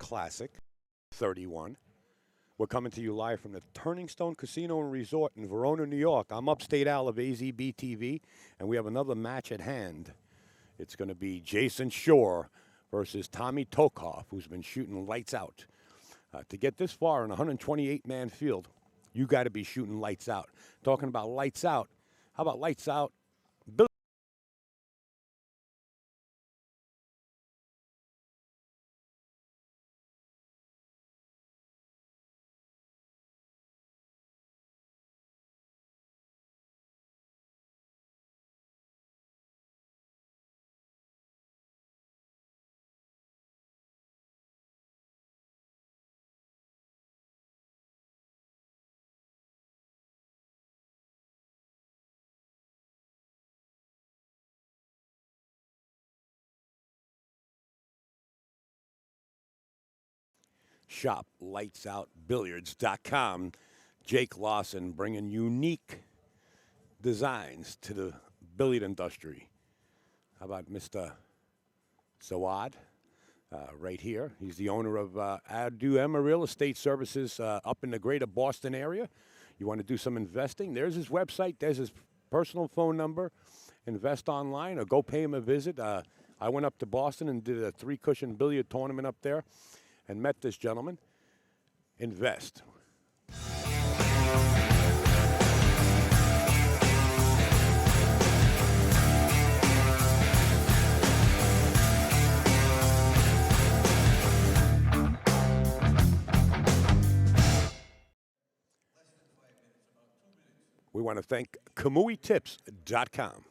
Classic 31. We're coming to you live from the Turning Stone Casino and Resort in Verona, New York. I'm Upstate Al of AZB TV, and we have another match at hand. It's going to be Jayson Shore versus Tommy Tokhoff, who's been shooting lights out. To get this far in a 128-man field, you got to be shooting lights out. Talking about lights out, how about lights out? Shop lightsOutBilliards.com. Jake Lawson bringing unique designs to the billiard industry. How about Mr. Zawad right here? He's the owner of Addu Real Estate Services up in the greater Boston area. You want to do some investing? There's his website. There's his personal phone number. Invest online or go pay him a visit. I went up to Boston and did a 3-cushion billiard tournament up there and met this gentleman. Invest. We want to thank KamuiTips.com.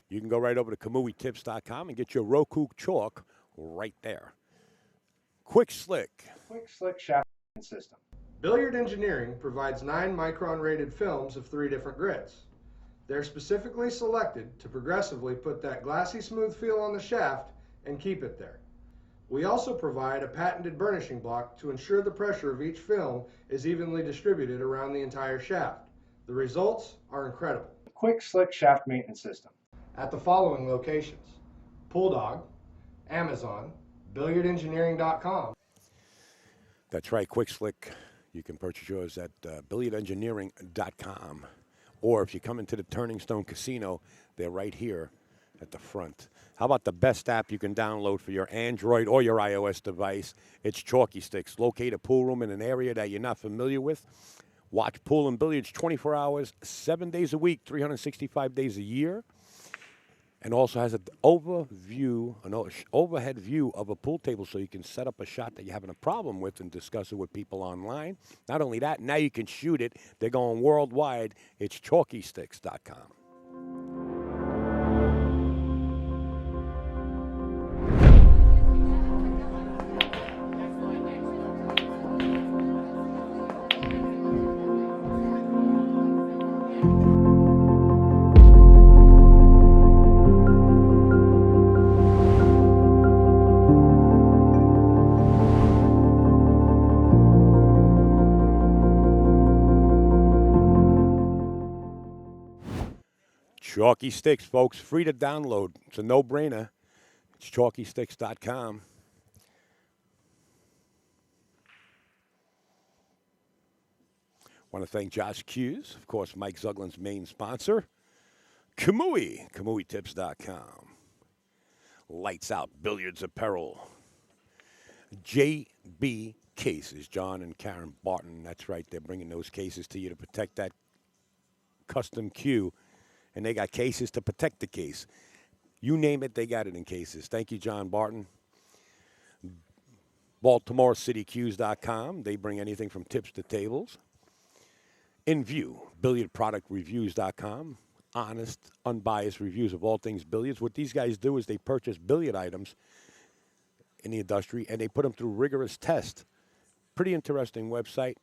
You can go right over to KamuiTips.com and get your Roku chalk right there. Quick Slick shaft system. Billiard Engineering provides 9-micron rated films of 3 different grits. They're specifically selected to progressively put that glassy smooth feel on the shaft and keep it there. We also provide a patented burnishing block to ensure the pressure of each film is evenly distributed around the entire shaft. The results are incredible. Quick Slick shaft maintenance system at the following locations: Bulldog, Amazon, BilliardEngineering.com. That's right, Quick Slick. You can purchase yours at BilliardEngineering.com. Or if you come into the Turning Stone Casino, they're right here at the front. How about the best app you can download for your Android or your iOS device? It's Chalky Sticks. Locate a pool room in an area that you're not familiar with. Watch pool and billiards 24 hours, 7 days a week, 365 days a year. And also has an overhead view of a pool table so you can set up a shot that you're having a problem with and discuss it with people online. Not only that, now you can shoot it. They're going worldwide. It's ChalkySticks.com. Chalky Sticks, folks, free to download. It's a no-brainer. It's ChalkySticks.com. Want to thank Josh Hughes, of course, Mike Zuglin's main sponsor. Kamui, KamuiTips.com. Lights Out Billiards Apparel. JB Cases, John and Karen Barton. That's right, they're bringing those cases to you to protect that custom cue. And they got cases to protect the case. You name it, they got it in cases. Thank you, John Barton. BaltimoreCityCues.com. They bring anything from tips to tables. In View, BilliardProductReviews.com. Honest, unbiased reviews of all things billiards. What these guys do is they purchase billiard items in the industry, and they put them through rigorous tests. Pretty interesting website,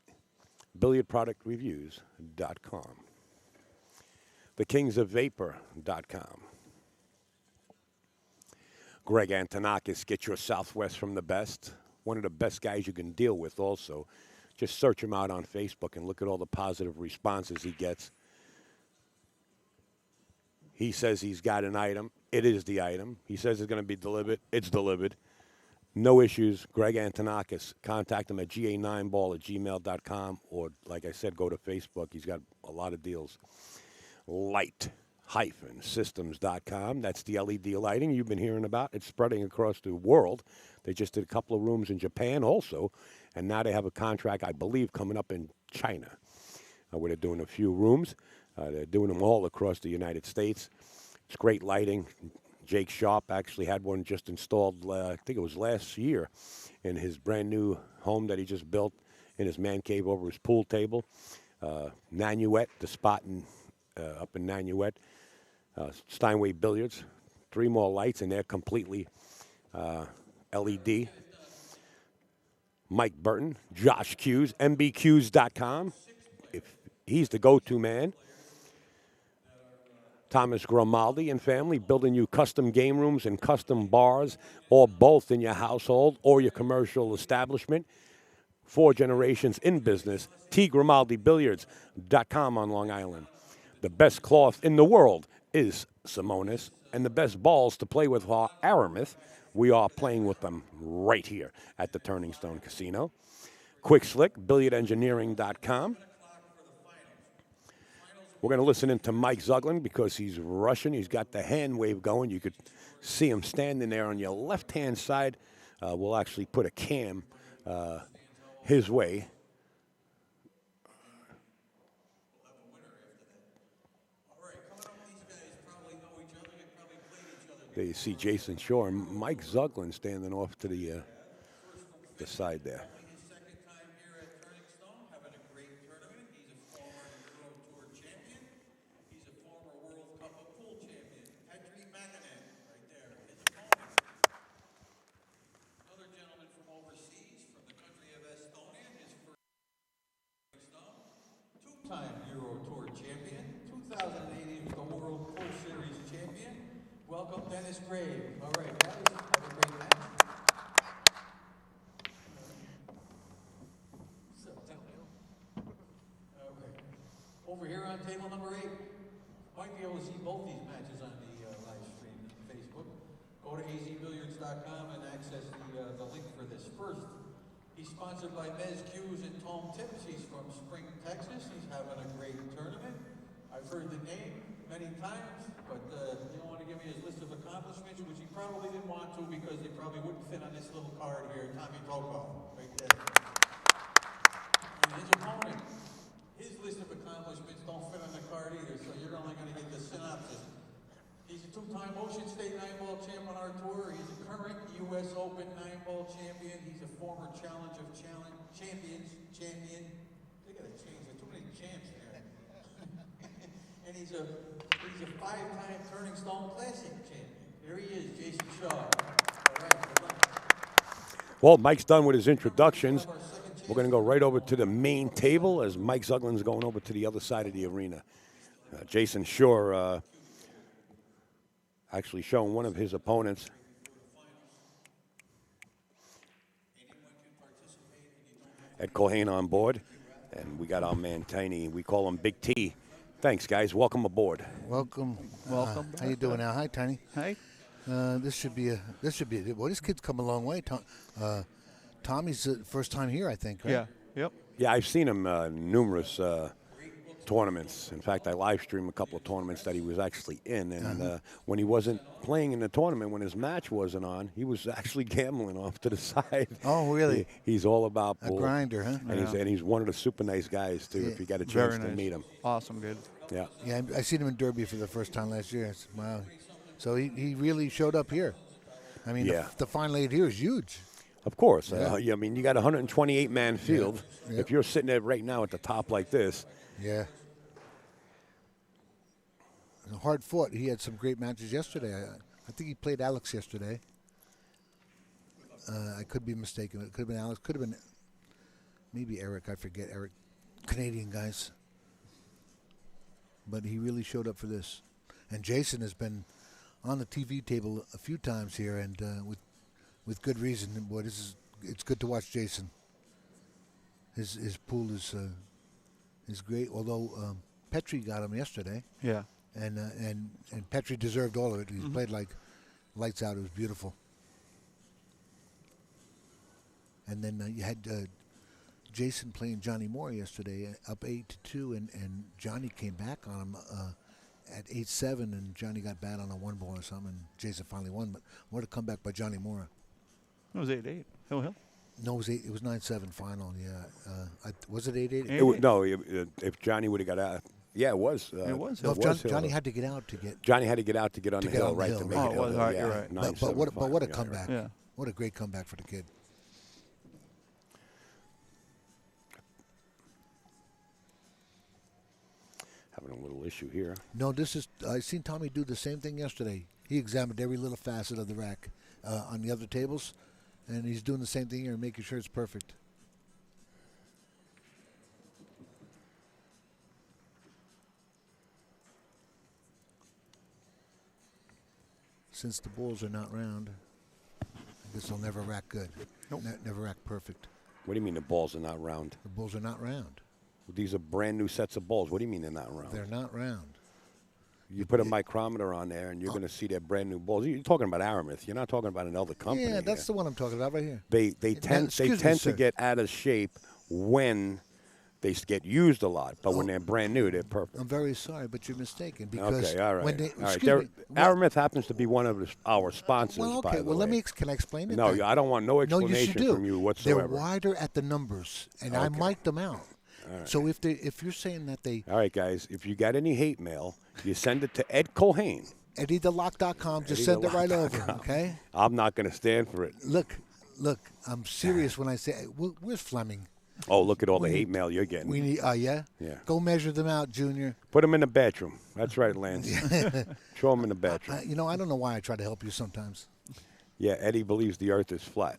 BilliardProductReviews.com. TheKingsOfVapor.com. Greg Antonakis, get your Southwest from the best. One of the best guys you can deal with also. Just search him out on Facebook and look at all the positive responses he gets. He says he's got an item. It is the item. He says it's going to be delivered. It's delivered. No issues. Greg Antonakis. Contact him at ga9ball@gmail.com, or, like I said, go to Facebook. He's got a lot of deals. Light-systems.com. That's the LED lighting you've been hearing about. It's spreading across the world. They just did a couple of rooms in Japan also, and now they have a contract, I believe, coming up in China, where they're doing a few rooms. They're doing them all across the United States. It's great lighting. Jake Sharp actually had one just installed, I think it was last year, in his brand new home that he just built in his man cave over his pool table. Nanuet, the spot up in Nanuet. Steinway Billiards. 3 more lights, and they're completely LED. Mike Burton, Josh Q's, mbqs.com. If he's the go-to man. Thomas Grimaldi and family, building you custom game rooms and custom bars, or both in your household or your commercial establishment. 4 generations in business. tgrimaldibilliards.com on Long Island. The best cloth in the world is Simonis, and the best balls to play with are Aramis. We are playing with them right here at the Turning Stone Casino. Quick Slick, billiardengineering.com. We're going to listen into Mike Zuglin because he's Russian. He's got the hand wave going. You could see him standing there on your left-hand side. We'll actually put a cam his way. There you see Jayson Shaw and Mike Zuglin standing off to the side there. Time Euro Tour champion, 2018 the World Pool Series champion. Welcome, Dennis Grave. All right, guys, have a great match. Okay. Over here on table number 8, might be able to see both these matches on the live stream on Facebook. Go to azbilliards.com and access the link for this. First, he's sponsored by Mez Q's and Tom Tips. He's from Spring, Texas. He's having a great tournament. I've heard the name many times, but he don't want to give me his list of accomplishments, which he probably didn't want to because they probably wouldn't fit on this little card here, Tommy Tokhoff, right there. And his opponent, his list of accomplishments don't fit on the card either, so you're only going to get the synopsis. He's a 2-time Ocean State 9-ball champ on our tour. He's a current U.S. Open 9-ball champion. He's a former Challenge of Champions champion. They got to change. There's too many champs there. And he's a 5-time Turning Stone Classic champion. There he is, Jayson Shaw. All right, good luck. Well, Mike's done with his introductions. We're going to go right over to the main table as Mike Zuglin's going over to the other side of the arena. Jayson Shaw actually showing one of his opponents. Ed Colhane on board, and we got our man Tiny. We call him Big T. Thanks, guys. Welcome aboard. Welcome. Welcome. How you doing now? Hi, Tiny. Hi. This should be. Well, this kid's come a long way. Tommy's the first time here, I think. Right? Yeah. Yep. Yeah, I've seen him numerous tournaments. In fact, I live streamed a couple of tournaments that he was actually in, and when he wasn't playing in the tournament, when his match wasn't on, he was actually gambling off to the side. Oh, really? He's all about A pool. grinder, huh? And he's one of the super nice guys too. Yeah. If you got a Very chance to nice. meet him. Awesome, good. Yeah. Yeah, I seen him in Derby for the first time last year. Wow. So he really showed up here. I mean, Yeah. the final 8 here is huge. Of course. Yeah. I mean, you got a 128-man field. Yeah. If you're sitting there right now at the top like this, Yeah. Hard fought. He had some great matches yesterday. I think he played Alex yesterday. I could be mistaken. It could have been Alex. Could have been maybe Eric. I forget. Eric. Canadian guys. But he really showed up for this. And Jayson has been on the TV table a few times here, and with good reason. And boy, it's good to watch Jayson. His pool is great. Although Petrie got him yesterday. Yeah. And Petrie deserved all of it. He played like lights out. It was beautiful. And then you had Jayson playing Johnny Moore yesterday, up 8-2, and Johnny came back on him at 8-7, and Johnny got bad on a one ball or something, and Jayson finally won. But what a comeback by Johnny Moore. It was 8-8. Hill. No, it was 9-7 final. Yeah, was it 8-8? No, if Johnny would have got out. Yeah, it was. It was. No, It was Johnny Hill. had to get out to get. Johnny had to get out to get on the get hill, on the right? hill, To right. make Oh, it it was, hill, right, yeah. you're right. 9-7 But what a final, yeah, comeback! Yeah. What a great comeback for the kid. Having a little issue here. No, I seen Tommy do the same thing yesterday. He examined every little facet of the rack on the other tables, and he's doing the same thing here, making sure it's perfect. Since the balls are not round, I guess they'll never rack good. Nope. Never rack perfect. What do you mean the balls are not round? The balls are not round. These are brand new sets of balls. What do you mean they're not round? They're not round. You put a micrometer on there, and you're going to see their brand new balls. You're talking about Aramis. You're not talking about another company. Yeah, that's here. the one I'm talking about right here. They tend excuse me, to sir. get out of shape when they get used a lot, but when they're brand new, they're perfect. I'm very sorry, but you're mistaken because Okay, all right. when they All right. excuse me, Aramis happens to be one of our sponsors. well, by okay. the Well, way. can I explain it? No, then? I don't want no No, explanation you do. from you whatsoever. They're wider at the numbers, and I Okay. mic'd them out. So if you're saying that they All right, guys. If you got any hate mail, you send it to Ed Colhane. EddieTheLock.com, just send it right over, okay? I'm not going to stand for it. Look, I'm serious when I say, where's Fleming? Oh, look at all the hate mail you're getting. We need, yeah? Yeah. Go measure them out, Junior. Put them in the bedroom. That's right, Lance. Throw them in the bedroom. I don't know why I try to help you sometimes. Yeah, Eddie believes the earth is flat.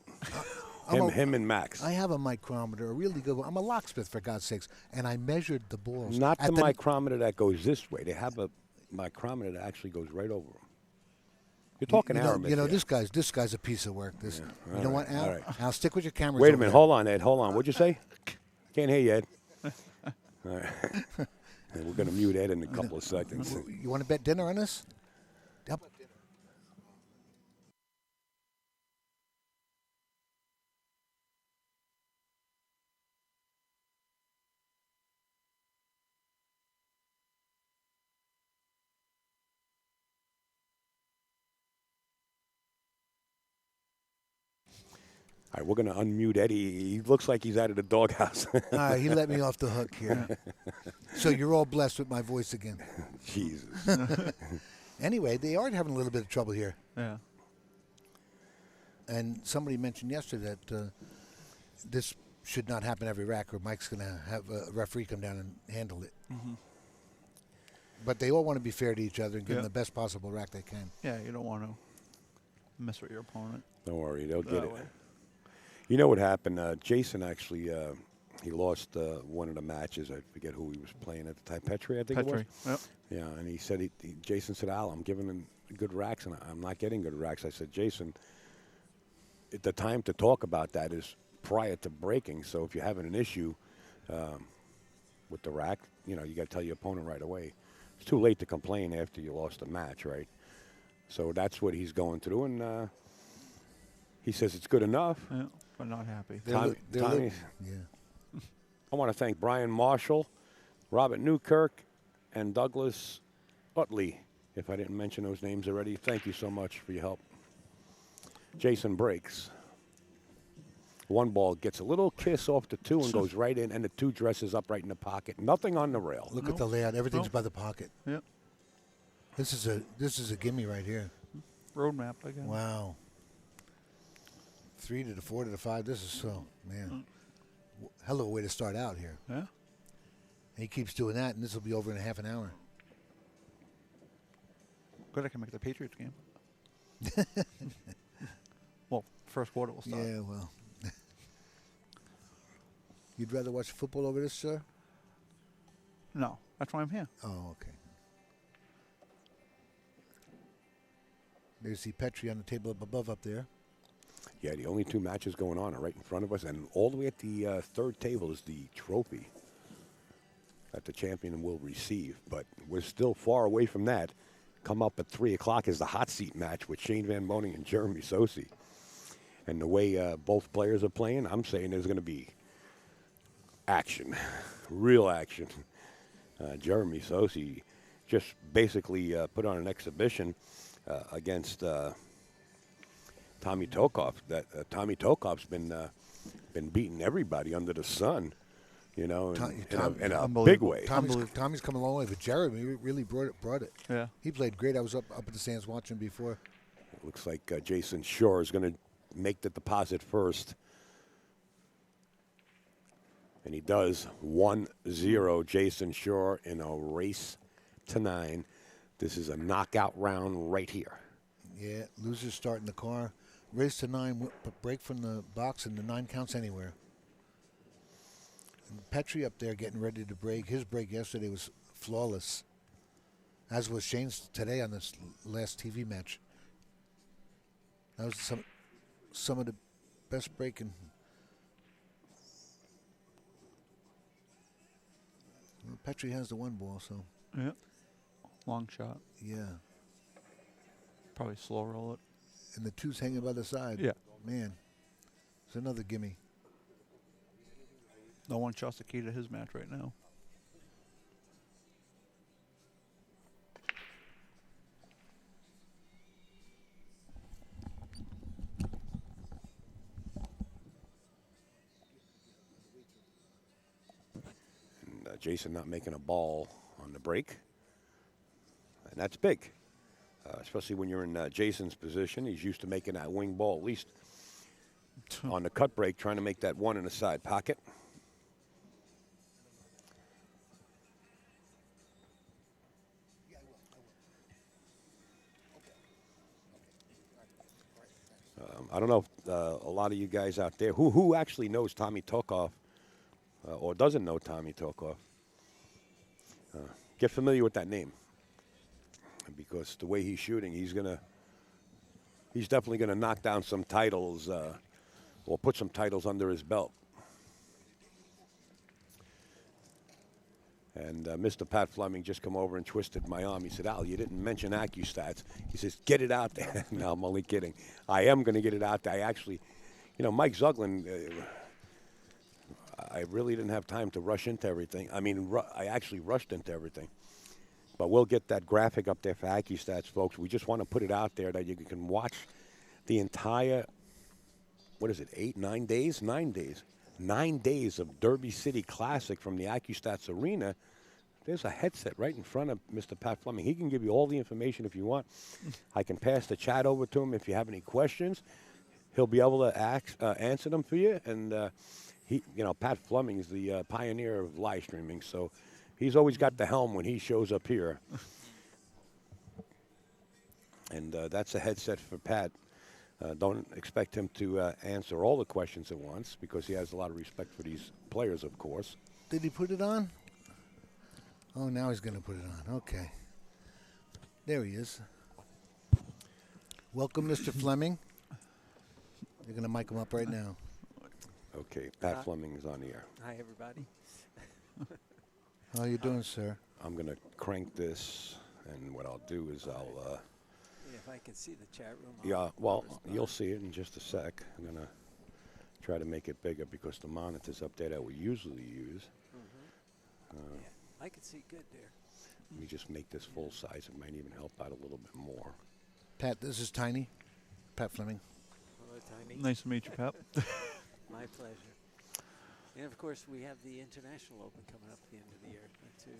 Him and Max. I have a micrometer, a really good one. I'm a locksmith, for God's sakes, and I measured the balls. Not at the micrometer that goes this way. They have a micrometer that actually goes right over them. You're talking Aramis. You know, here. this guy's a piece of work. This, all you know right, what, Al? all right. Al, stick with your cameras. Wait a over minute. there. Hold on, Ed. Hold on. What'd you say? Can't hear you, Ed. All right. And we're going to mute Ed in a couple of seconds. You want to bet dinner on this? Yep. All right, we're going to unmute Eddie. He looks like he's out of the doghouse. All right, he let me off the hook here. So you're all blessed with my voice again. Jesus. Anyway, they are having a little bit of trouble here. Yeah. And somebody mentioned yesterday that this should not happen every rack, or Mike's going to have a referee come down and handle it. Mm-hmm. But they all want to be fair to each other and give Yeah. them the best possible rack they can. Yeah, you don't want to mess with your opponent. Don't worry. They'll get That it. way. You know what happened? Jayson actually, he lost one of the matches. I forget who he was playing at the time. Petrie, I think it was. Yep. Yeah, and he said, Jayson said, Al, I'm giving him good racks, and I'm not getting good racks. I said, Jayson, the time to talk about that is prior to breaking. So if you're having an issue with the rack, you got to tell your opponent right away. It's too late to complain after you lost a match, right? So that's what he's going through, and he says it's good enough. Yeah, but not happy. Tommy, Yeah. I want to thank Brian Marshall, Robert Newkirk, and Douglas Utley. If I didn't mention those names already, thank you so much for your help. Jayson breaks. One ball gets a little kiss off the two and goes right in, and the two dresses up right in the pocket. Nothing on the rail. Look at the layout. Everything's Nope. by the pocket. Yep. This is a gimme right here. Roadmap again. Wow. 3 to the 4 to the 5. This is so, man. Hell of a way to start out here. Yeah. And he keeps doing that, and this will be over in a half an hour. Good, I can make the Patriots game. Well, first quarter will start. Yeah, well. You'd rather watch football over this, sir? No, that's why I'm here. Oh, okay. There's the Petri on the table up above up there. Yeah, the only two matches going on are right in front of us, and all the way at the third table is the trophy that the champion will receive. But we're still far away from that. Come up at 3 o'clock is the hot seat match with Shane Van Boening and Jeremy Sosi. And the way both players are playing, I'm saying there's going to be action, real action. Jeremy Sosi just basically put on an exhibition against Tommy Tokoph. That Tommy Tokhoff's been beating everybody under the sun, you know, in a big way. Tommy's come a long way, but Jeremy really brought it. Yeah. He played great. I was up at the stands watching before. It looks like Jayson Shore is going to make the deposit first. And he does 1-0 Jayson Shore in a race to 9. This is a knockout round right here. Yeah, losers start in the car. Race to 9, break from the box, and the 9 counts anywhere. And Petri up there getting ready to break. His break yesterday was flawless, as was Shane's today on this last TV match. That was some of the best breaking. Well, Petri has the 1 ball, so. Yeah. Long shot. Yeah. Probably slow roll it. And the 2's hanging by the side. Yeah. Man, it's another gimme. No one shot's the key to his match right now. And Jayson not making a ball on the break. And that's big. Especially when you're in Jayson's position. He's used to making that wing ball, at least on the cut break, trying to make that 1 in the side pocket. I don't know if a lot of you guys out there, who actually knows Tommy Tokhoff or doesn't know Tommy Tokhoff, get familiar with that name. Because the way he's shooting, he's definitely gonna knock down some titles or put some titles under his belt. And Mr. Pat Fleming just come over and twisted my arm. He said, "Al, you didn't mention Accu-Stats." He says, "Get it out there." No, I'm only kidding. I am going to get it out there. I actually, you know, Mike Zuglin, I really didn't have time to rush into everything. I mean, I actually rushed into everything. But we'll get that graphic up there for Accu-Stats, folks. We just want to put it out there that you can watch the entire, 9 days? 9 days. 9 days of Derby City Classic from the Accu-Stats Arena. There's a headset right in front of Mr. Pat Fleming. He can give you all the information if you want. I can pass the chat over to him if you have any questions. He'll be able to answer them for you. And, Pat Fleming is the pioneer of live streaming, so he's always got the helm when he shows up here. And that's a headset for Pat. Don't expect him to answer all the questions at once because he has a lot of respect for these players, of course. Did he put it on? Oh, now he's going to put it on. Okay. There he is. Welcome, Mr. Fleming. You're going to mic him up right now. Okay, Pat Fleming is on the air. Hi, everybody. How are you doing, sir? I'm going to crank this, and what I'll do is I'll... if I can see the chat room. Yeah, well, you'll see it in just a sec. I'm going to try to make it bigger because the monitor's up there that we usually use. Yeah, I can see good there. Let me just make this full size. It might even help out a little bit more. Pat, this is Tiny. Pat Fleming. Hello, Tiny. Nice to meet you, Pat. My pleasure. And, of course, we have the International Open coming up at the end of the year, too.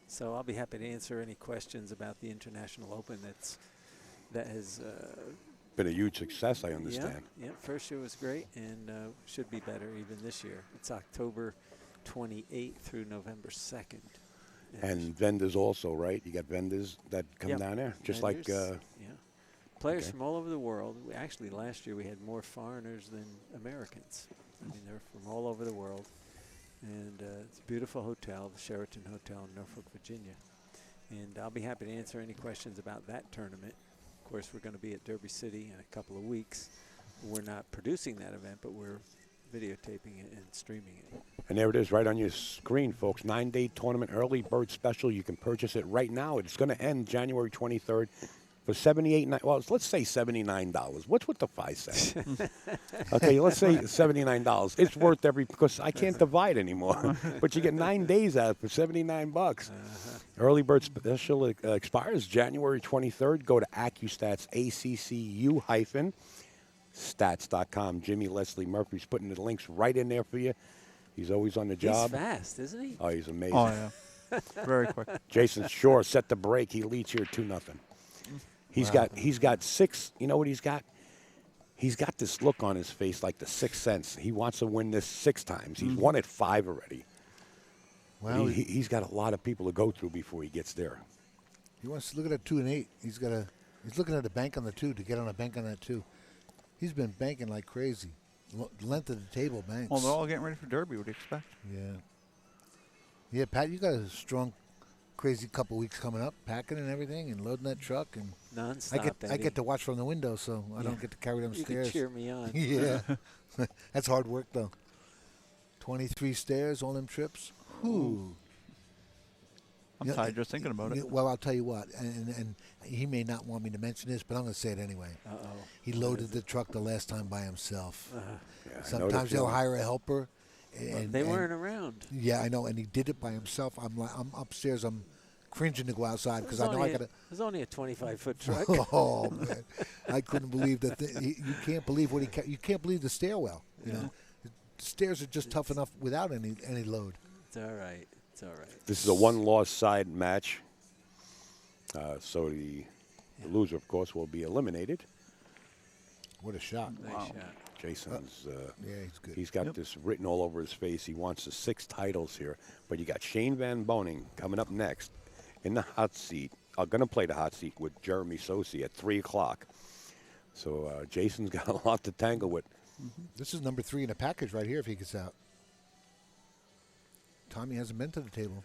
So I'll be happy to answer any questions about the International Open that has been a huge success, I understand. Yeah, first year was great and should be better even this year. It's October 28th through November 2nd. And vendors also, right? You got vendors that come down there, just vendors, like... Players from all over the world. Actually, last year we had more foreigners than Americans. I mean, they're from all over the world. And it's a beautiful hotel, the Sheraton Hotel in Norfolk, Virginia. And I'll be happy to answer any questions about that tournament. course, we're going to be at Derby City in a couple of weeks. We're not producing that event, but we're videotaping it and streaming it. And there it is right on your screen, folks. 9-day tournament early bird special. You can purchase it right now. It's going to end January 23rd for $78. Well, let's say $79. What's with the 5 cents? Okay, let's say $79. It's worth because I can't divide anymore. But you get 9 days out for $79. Early bird special expires January 23rd. Go to Accu-Stats, ACCU-Stats.com. Jimmy Leslie Murphy's putting the links right in there for you. He's always on the job. He's fast, isn't he? Oh, he's amazing. Oh, yeah. Very quick. Jayson Shore set the break. He leads here 2-0. He's got 6. You know what he's got? He's got this look on his face like the 6th sense. He wants to win this 6 times. He's won it 5 already. Well, He's got a lot of people to go through before he gets there. he wants to look at a 2 and 8. He's looking at a bank on the 2 to get on a bank on that 2. He's been banking like crazy. Length of the table banks. Well, they're all getting ready for Derby. What do you expect? Yeah. Yeah, Pat, you got a strong, crazy couple weeks coming up, packing and everything, and loading that truck, and Non-stop, I get to watch from the window, so I don't get to carry them You stairs. can cheer me on. Yeah, that's hard work though. 23 stairs, all them trips. Whew. I'm Yeah, tired just thinking about it. Well, I'll tell you what, and he may not want me to mention this, but I'm going to say it anyway. Uh-oh. He loaded the truck the last time by himself. Yeah, I know the Sometimes they'll feeling. hire a helper. And They weren't around. Yeah, I know, and he did it by himself. I'm upstairs. I'm cringing to go outside because I know I got to. It was only a 25-foot truck. Oh man, I couldn't believe that. You can't believe what you can't believe the stairwell. You know, the stairs are just tough enough without any load. It's all right. It's all right. This is a one-loss side match. So the loser, of course, will be eliminated. What a shot! Nice shot. Jason's, Yeah, he's good. he's got this written all over his face. He wants the 6 titles here. But you got Shane Van Boning coming up next in the hot seat. Going to play the hot seat with Jeremy Sosi at 3 o'clock. So Jason's got a lot to tangle with. This is number 3 in a package right here. If he gets out, Tommy hasn't been to the table.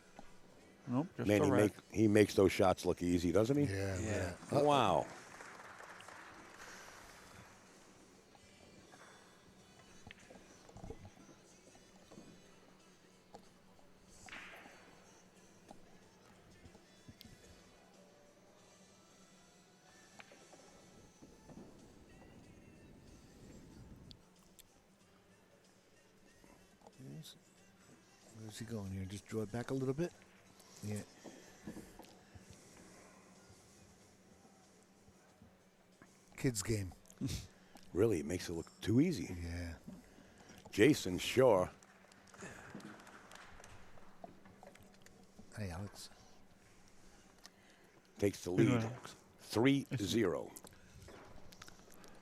Nope, just Man, a rack. he makes those shots look easy, doesn't he? Yeah. Yeah. Wow. Where's he going here? Just draw it back a little bit. Yeah. Kids game. Really, it makes it look too easy. Yeah. Jayson Shore. Hey, Alex. Takes the Good lead, one, Alex. 3-0.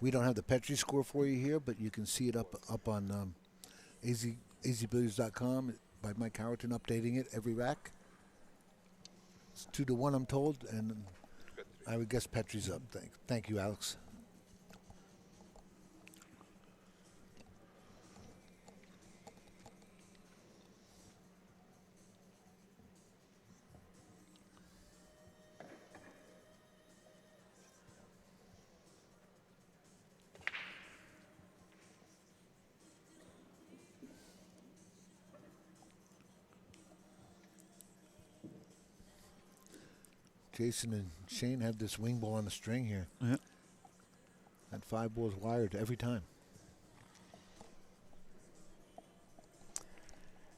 We don't have the Petri score for you here, but you can see it up on azbilliards.com by Mike Howerton, updating it every rack. It's 2-1, I'm told, and I would guess Petri's up. Thank you, Alex. Jayson and Shane have this wing ball on the string here. Yeah. That 5 ball is wired every time.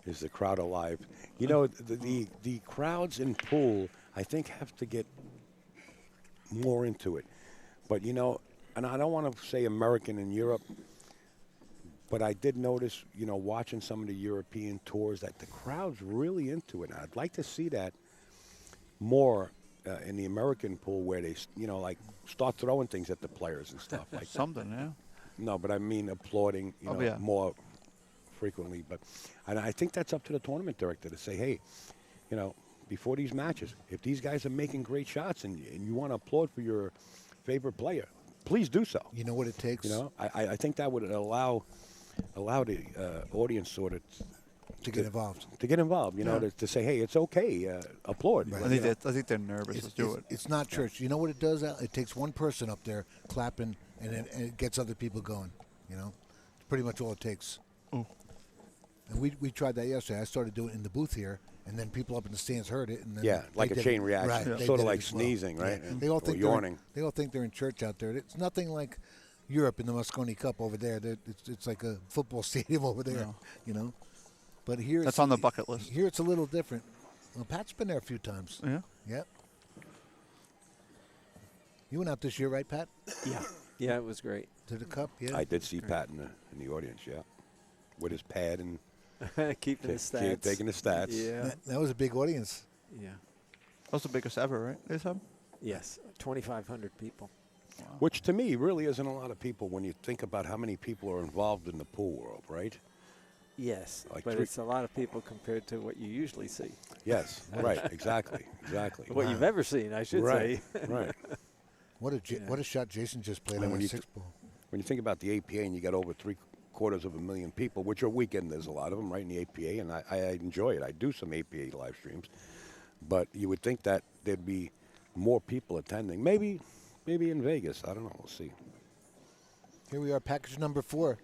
Is the crowd alive? You know, the crowds in pool, I think, have to get more into it. But, you know, and I don't want to say American in Europe, but I did notice, you know, watching some of the European tours that the crowd's really into it. And I'd like to see that more in the American pool where they, you know, like start throwing things at the players and stuff like that. Something, yeah. No, but I mean applauding, you know, yeah. more frequently. But and I think that's up to the tournament director to say, hey, you know, before these matches, if these guys are making great shots and you want to applaud for your favorite player, please do so. You know what it takes? You know, I think that would allow the audience sort of to get involved. To get involved, you know, to say, hey, it's okay, applaud. Right. I think they're nervous to do it. It's not church. You know what it does, Al? It takes one person up there clapping, and it gets other people going. You know, it's pretty much all it takes. Oh. And we tried that yesterday. I started doing it in the booth here, and then people up in the stands heard it. And then Yeah, like they a did chain it. reaction. Right, Yeah. they Sort did of it like as well. sneezing, right? They all Or think yawning. They all think they're in church out there. It's nothing like Europe in the Moscone Cup over there. It's like a football stadium over there. No. You know, but here That's on the bucket list. Here it's a little different. Well, Pat's been there a few times. Yeah. Yep. You went out this year, right, Pat? Yeah. Yeah, it was great. To the Cup, yeah. I did see Pat in the audience, yeah, with his pad and Keeping the stats. taking the stats. Yeah. That was a big audience. Yeah. That was the biggest ever, right? They said. Yes. 2,500 people. Which to me really isn't a lot of people when you think about how many people are involved in the pool world, right? Yes, Like but three- it's a lot of people compared to what you usually see. Yes, right, exactly. What you've ever seen, I should Right, say. right. What a shot Jayson just played And on when a you six ball. When you think about the APA and you got over 750,000 people, which are weekend, there's a lot of them, right, in the APA, and I enjoy it. I do some APA live streams, but you would think that there'd be more people attending. Maybe in Vegas. I don't know. We'll see. Here we are, package number 4.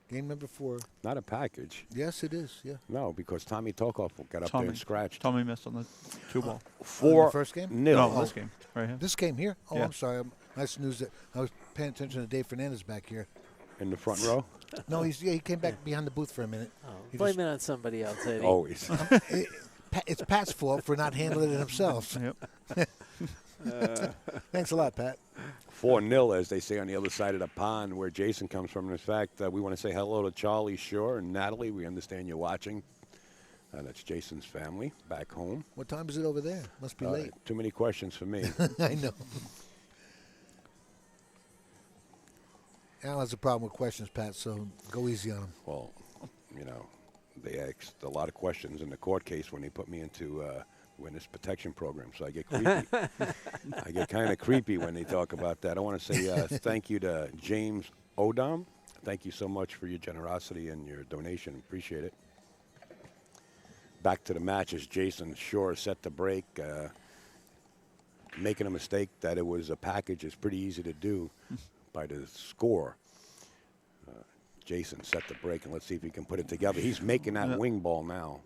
Game number 4. Not a package. Yes, it is. Yeah. No, because Tommy Tokhoff got up there and scratched. Tommy missed on the 2-ball. Four the first game? nil. No, this game right here. This game here? Oh, Yeah. I'm sorry. I snoozed it. I was paying attention to Dave Fernandez back here. In the front row. No, he came back behind the booth for a minute. He Blame just- it on somebody else, Eddie. Always. It's Pat's fault for not handling it himself. Yep. Thanks a lot, Pat. 4-0, as they say on the other side of the pond, where Jayson comes from. In fact, we want to say hello to Charlie Shore and Natalie. We understand you're watching. That's Jason's family back home. What time is it over there? Must be late. Too many questions for me. I know. Al has a problem with questions, Pat, so go easy on him. Well, you know, they asked a lot of questions in the court case when they put me into witness protection program, so I get creepy. I get kind of creepy when they talk about that. I want to say thank you to James Odom. Thank you so much for your generosity and your donation. Appreciate it. Back to the match as Jayson Shore set the break. Making a mistake that it was a package is pretty easy to do by the score. Jayson set the break, and let's see if he can put it together. He's making that wing ball now.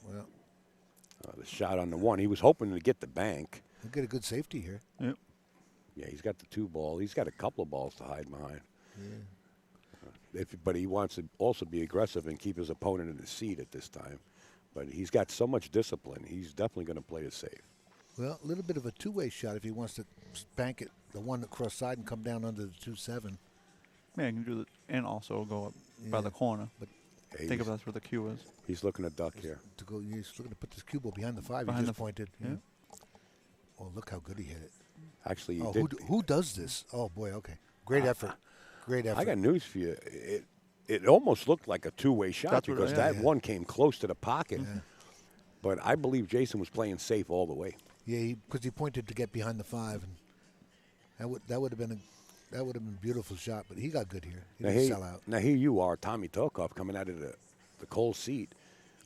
Well, The shot on the one. He was hoping to get the bank. he'll get a good safety here. Yep. Yeah, he's got the 2 ball. He's got a couple of balls to hide behind. But he wants to also be aggressive and keep his opponent in the seat at this time. But he's got so much discipline. He's definitely going to play it safe. Well, a little bit of a two-way shot if he wants to bank it, the one across side and come down under the 2-7. Yeah, you can do that, and also go up by the corner. But Hey, Think of that's where the cue is. He's looking to duck here. to go, he's looking to put this cue ball behind the 5. Behind He the just pointed. yeah. Oh, look how good he hit it. Actually, he Oh, did. who does this? Oh boy, okay, great effort, great effort. I got news for you. It almost looked like a 2-way shot That's what it because is. that Yeah. one came close to the pocket. But I believe Jayson was playing safe all the way. Yeah, because he pointed to get behind the 5, and that would have been a beautiful shot. But he got good here. He didn't sell out. Now here you are, Tommy Tokoph, coming out of the cold seat,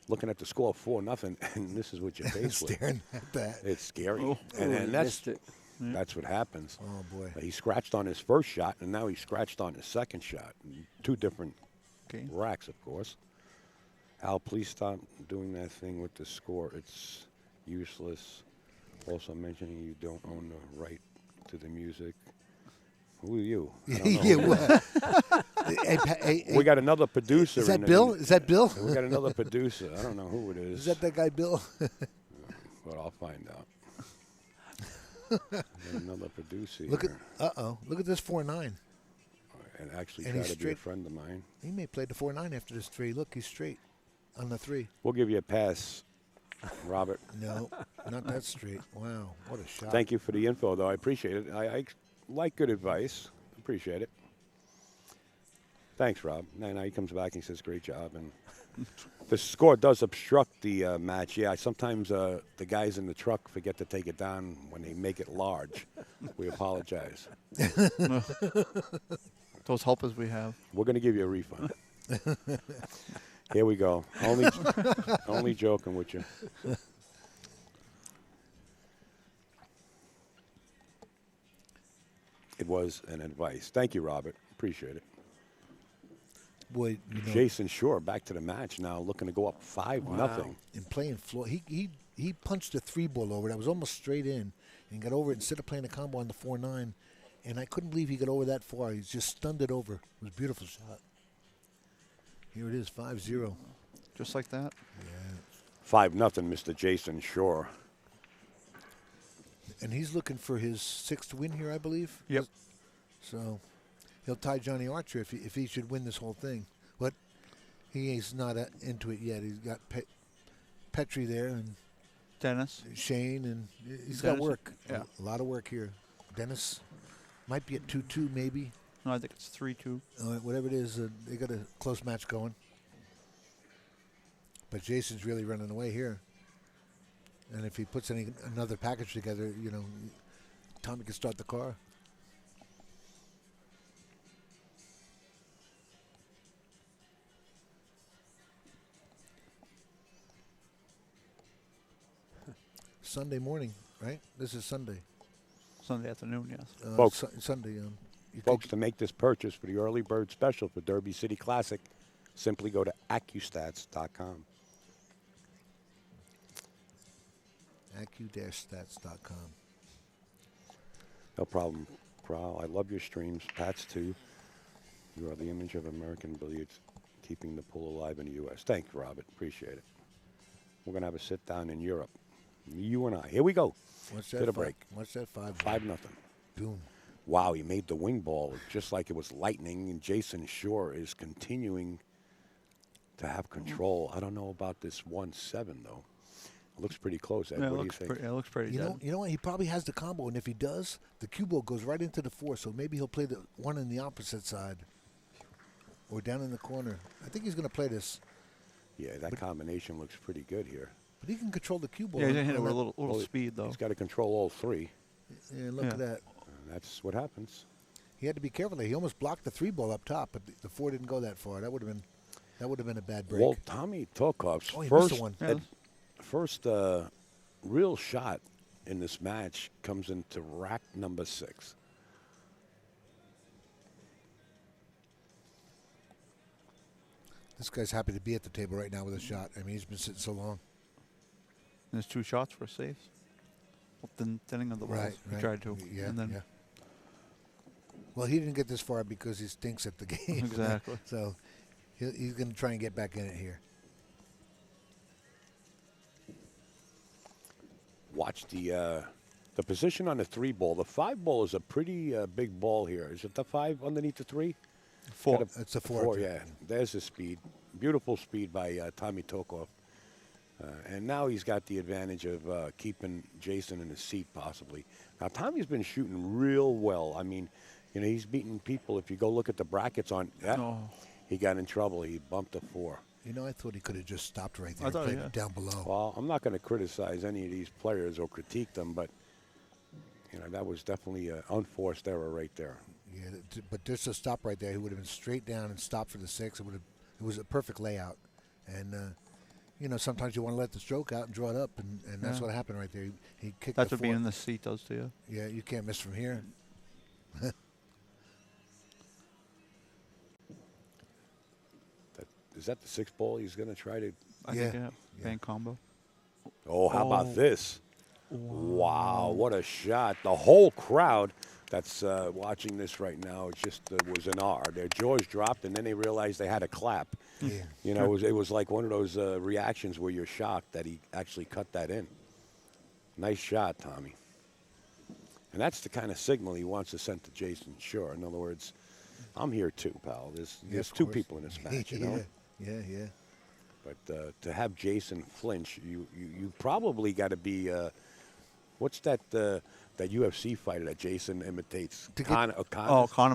looking at the score 4-0, and this is what you're faced with. Staring at that. It's scary, Ooh, and he that's missed it. that's what happens. Oh boy. He scratched on his first shot, and now he scratched on his second shot. 2 different Okay. racks, of course. Al, please stop doing that thing with the score. It's useless. Also mentioning you don't own the right to the music. Who are you? I don't know. Yeah, what? Hey, We got another producer. is that in Bill? Is that Bill? We got another producer. I don't know who it is. Is that guy Bill? But I'll find out. Got another producer Look at here. look at this 4-9. And actually and try he's to be a straight. friend of mine. He may play the 4-9 after this 3. Look, he's straight on the 3. We'll give you a pass, Robert. No, not that straight. Wow, what a shot! Thank you for the info, though. I appreciate it. I like good advice. Appreciate it. Thanks, Rob. Now he comes back and he says, great job. And the score does obstruct the match. Yeah, sometimes the guys in the truck forget to take it down when they make it large. We apologize. Those helpers we have. We're going to give you a refund. Here we go. Only joking with you. It was an advice. Thank you, Robert. Appreciate it. Boy, you know, Jayson Shore back to the match now, looking to go up 5-0. in playing floor, he punched a 3-ball over that was almost straight in and got over it instead of playing a combo on the 4-9. And I couldn't believe he got over that far. He just stunned it over. It was a beautiful shot. Here it is, 5-0. Just like that. 5-0, Mr. Jayson Shore. And he's looking for his 6th win here, I believe. Yep. So he'll tie Johnny Archer if he should win this whole thing. But he is not into it yet. He's got Petri there and Dennis. Shane, and he's Dennis, got work. yeah. A lot of work here. Dennis might be at 2-2 maybe. No, I think it's 3-2. Whatever it is, they got a close match going. But Jason's really running away here. And if he puts another package together, you know, Tommy can start the car. Sunday morning, right? This is Sunday. Sunday afternoon, yes. Folks. Sunday. You Folks, to make this purchase for the early bird special for Derby City Classic, simply go to Accu-Stats.com. Accu-Stats.com. No problem, Prowl. I love your streams. Pat's too. You are the image of American billiards, keeping the pool alive in the U.S. Thanks, Robert. Appreciate it. We're going to have a sit down in Europe. You and I. Here we go. What's To that? the break. What's that? 5-0. 5-0. Boom. Wow, he made the wing ball just like it was lightning, and Jayson Shore is continuing to have control. I don't know about this 1-7, though. It looks pretty close, Ed. Yeah, What do you looks think? pretty, it looks pretty You dead. know what? He probably has the combo, and if he does, the cue ball goes right into the 4, so maybe he'll play the one in the opposite side or down in the corner. I think he's going to play this, Yeah, that combination looks pretty good here. but he can control the cue ball. Yeah, he's on- gonna hit it on with a that- little Well, speed, though. He's got to control all three. Yeah, look Yeah. at that. And that's what happens. He had to be careful there. He almost blocked the 3-ball up top, but the 4 didn't go that far. That would have been a bad break. Well, Tommy Tokoph's Oh, he missed first, the one. Yeah. first real shot in this match comes into rack number 6. This guy's happy to be at the table right now with a shot. I mean, he's been sitting so long. There's 2 shots for saves. Well, the thinning of the balls. Right, He right. tried to. Yeah, and then yeah. Well, he didn't get this far because he stinks at the game. Exactly. So he's going to try and get back in it here. Watch the position on the 3 ball. The 5 ball is a pretty big ball here. Is it the 5 underneath the 3? 4. Got It's a 4. Yeah. There's the speed. Beautiful speed by Tommy Tokoph. And now he's got the advantage of keeping Jayson in his seat, possibly. Now, Tommy's been shooting real well. I mean, you know, he's beating people. If you go look at the brackets on, Oh. he got in trouble. He bumped a 4. You know, I thought he could have just stopped right there I and thought, played yeah. it down below. Well, I'm not going to criticize any of these players or critique them, but, you know, that was definitely an unforced error right there. Yeah, but just a stop right there. He would have been straight down and stopped for the 6. It was a perfect layout. And, you know, sometimes you want to let the stroke out and draw it up, and that's Yeah. what happened right there. He kicked That's the what being 4. in the seat does to you. Yeah, you can't miss from here. Is that the 6 ball he's going to try to? I Yeah. think, Yeah. Bang combo. Oh, how about Oh. this? Wow, what a shot. The whole crowd that's watching this right now just was in awe. Their jaws dropped, and then they realized they had to clap. Yeah. You know, it was like one of those reactions where you're shocked that he actually cut that in. Nice shot, Tommy. And that's the kind of signal he wants to send to Jayson Shore. In other words, I'm here too, pal. There's of 2 course. people in this match, you know. Yeah. But to have Jayson flinch, you probably got to be what's that UFC fighter that Jayson imitates? To get- Conor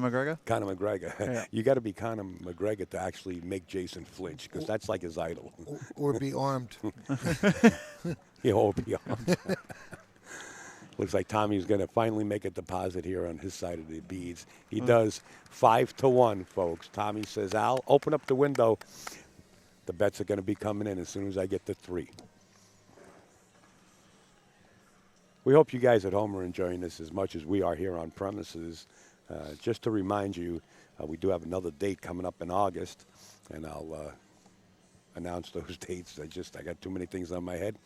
McGregor? Conor McGregor. Yeah. You got to be Conor McGregor to actually make Jayson flinch because that's like his idol. Or be armed. He'll be on. Looks like Tommy's going to finally make a deposit here on his side of the beads. He does 5-1, folks. Tommy says, Al, open up the window. The bets are going to be coming in as soon as I get to 3. We hope you guys at home are enjoying this as much as we are here on premises. Just to remind you, we do have another date coming up in August, and I'll announce those dates. I got too many things on my head.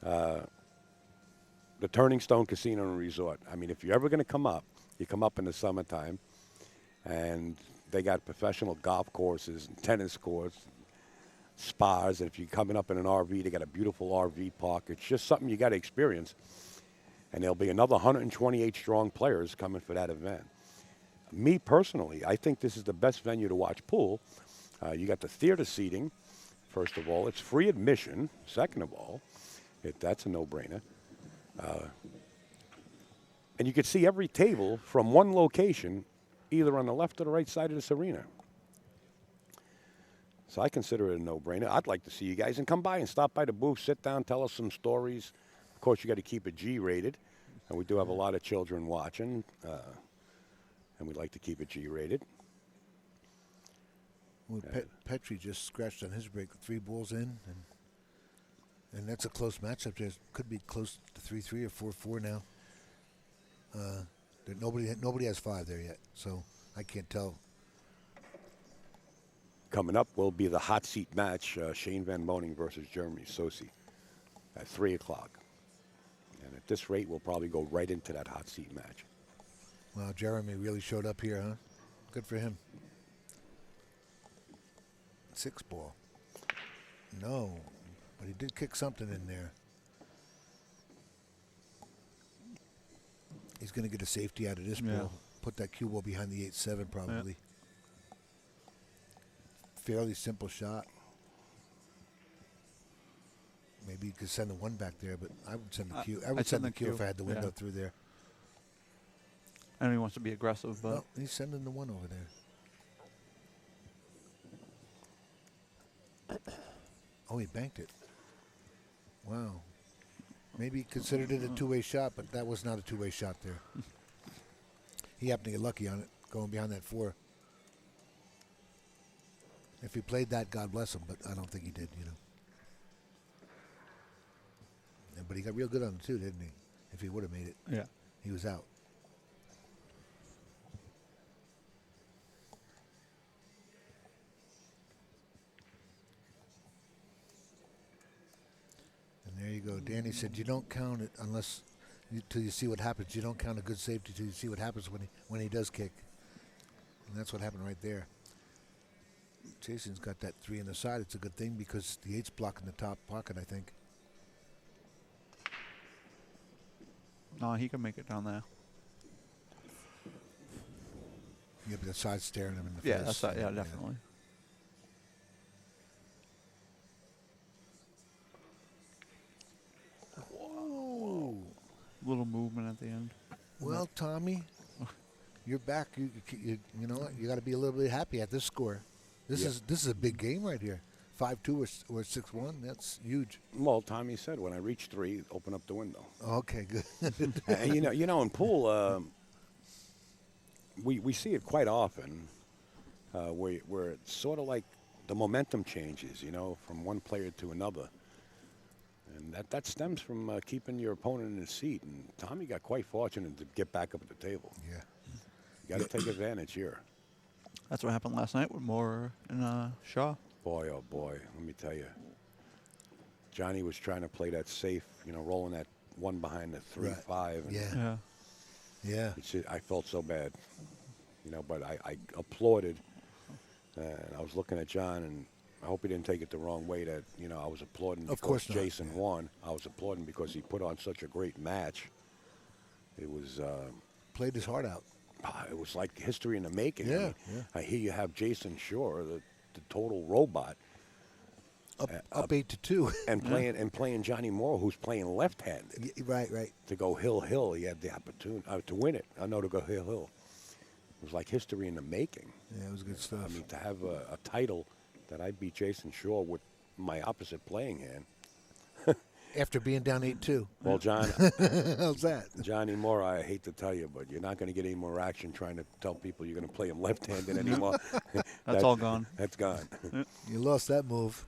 The Turning Stone Casino and Resort. I mean, if you're ever going to come up, you come up in the summertime, and they got professional golf courses and tennis courts, spas. And if you're coming up in an RV, they got a beautiful RV park. It's just something you got to experience. And there'll be another 128 strong players coming for that event. Me personally, I think this is the best venue to watch pool. You got the theater seating. First of all, it's free admission. Second of all, that's a no-brainer. And you could see every table from one location, either on the left or the right side of this arena. So I consider it a no-brainer. I'd like to see you guys and come by and stop by the booth, sit down, tell us some stories. Of course, you got to keep it G-rated, and we do have a lot of children watching, and we'd like to keep it G-rated. Well, Petri just scratched on his break with 3 balls in, and that's a close matchup. There could be close to 3-3 or 4-4 now. Nobody has 5 there yet, so I can't tell. Coming up will be the hot seat match, Shane Van Moning versus Jeremy Sosi at 3 o'clock. And at this rate, we'll probably go right into that hot seat match. Wow, Jeremy really showed up here, huh? Good for him. 6 ball. No, but he did kick something in there. He's going to get a safety out of this ball. Put that cue ball behind the 8-7 probably. Fairly simple shot. Maybe you could send the 1 back there, but I would send the cue. I would send the cue if I had the window through there. I know he wants to be aggressive, but No, he's sending the 1 over there. Oh, he banked it. Wow. Maybe he considered it a 2-way shot, but that was not a 2-way shot there. He happened to get lucky on it, going behind that 4. If he played that, God bless him, but I don't think he did, you know. Yeah, but he got real good on it too, didn't he? If he would have made it. yeah. He was out. And there you go. Danny said you don't count it unless till you see what happens. You don't count a good safety till you see what happens when he does kick. And that's what happened right there. Jayson's got that 3 in the side. It's a good thing because the 8's blocking the top pocket, I think. No, he can make it down there. Yeah, but the side's staring him in the Yeah, face. that's yeah, definitely. Whoa. Little movement at the end. Well, Tommy, you're back. You know what? You got to be a little bit happy at this score. This is a big game right here. 5-2 or 6-1. That's huge. Well, Tommy said when I reach 3, open up the window. Okay, good. And you know, in pool, we see it quite often, where it's sort of like the momentum changes, you know, from one player to another, and that stems from keeping your opponent in his seat. And Tommy got quite fortunate to get back up at the table. Yeah. You got to take advantage here. That's what happened last night with Moore and Shaw. Boy, oh boy, let me tell you. Johnny was trying to play that safe, you know, rolling that 1 behind the 3-5. Right. and Yeah. Yeah. I felt so bad, you know, but I applauded. And I was looking at John, and I hope he didn't take it the wrong way that, you know, I was applauding Of because course not. Jayson won. I was applauding because he put on such a great match. It was Played his heart out. it was like history in the making. I Yeah, mean, yeah. Here you have Jayson Shore, the total robot, Up 8-2. and playing Johnny Moore, who's playing left-handed. Right. To go hill, he had the opportunity to win it. I know, to go hill. It was like history in the making. Yeah, it was good stuff. I mean, to have a title that I beat Jayson Shore with my opposite playing hand, After being down 8-2. Well, John, How's that? Johnny Moore, I hate to tell you, but you're not going to get any more action trying to tell people you're going to play him left-handed anymore. That's all gone. That's gone. You lost that move.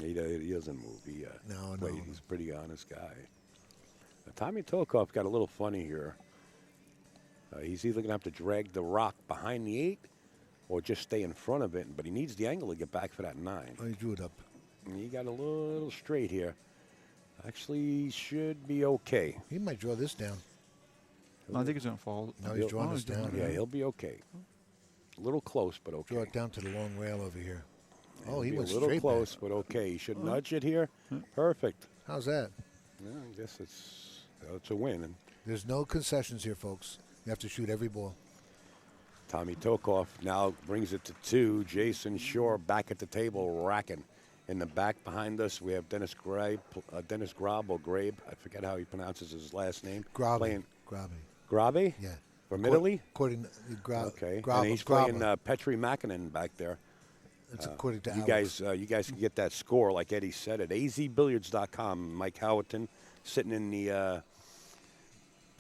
He doesn't move. No. He's a pretty honest guy. Tommy Tokhoff got a little funny here. He's either going to have to drag the rock behind the 8 or just stay in front of it, but he needs the angle to get back for that 9. Oh, he drew it up. And he got a little straight here. Actually, should be okay. He might draw this down. I think it's going to fall. No, he's drawing this down. Yeah, he'll be okay. A little close, but okay. Draw it down to the long rail over here. Oh, he Be went a little straight close, back. but okay. He should nudge it here. Perfect. How's that? Yeah, I guess it's a win. And There's no concessions here, folks. You have to shoot every ball. Tommy Tokhoff now brings it to 2. Jayson Shore back at the table, racking. In the back behind us, we have Dennis Grabe or Grabe. I forget how he pronounces his last name. Grabe. Grabe? Yeah. From Italy? According to Okay. Grabe. And he's playing Petri Makinen back there. It's according to You Alex. guys can get that score, like Eddie said, at azbilliards.com. Mike Howerton sitting in the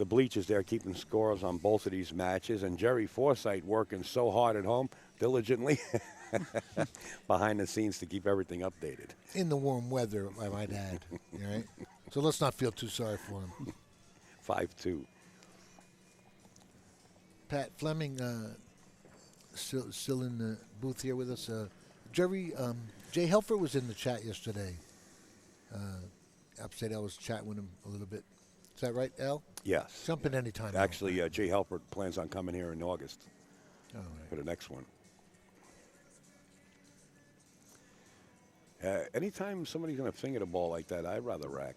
bleachers there, keeping scores on both of these matches, and Jerry Forsythe working so hard at home, diligently, behind the scenes to keep everything updated. In the warm weather, I might add. All right? So let's not feel too sorry for him. 5-2. Pat Fleming still in the booth here with us. Jay Helfer was in the chat yesterday. Upstate, I was chatting with him a little bit. Is that right, Al? Yes. Jump in any time. Actually, Jay Halpert plans on coming here in August All for right. the next one. Anytime somebody's going to finger the ball like that, I'd rather rack.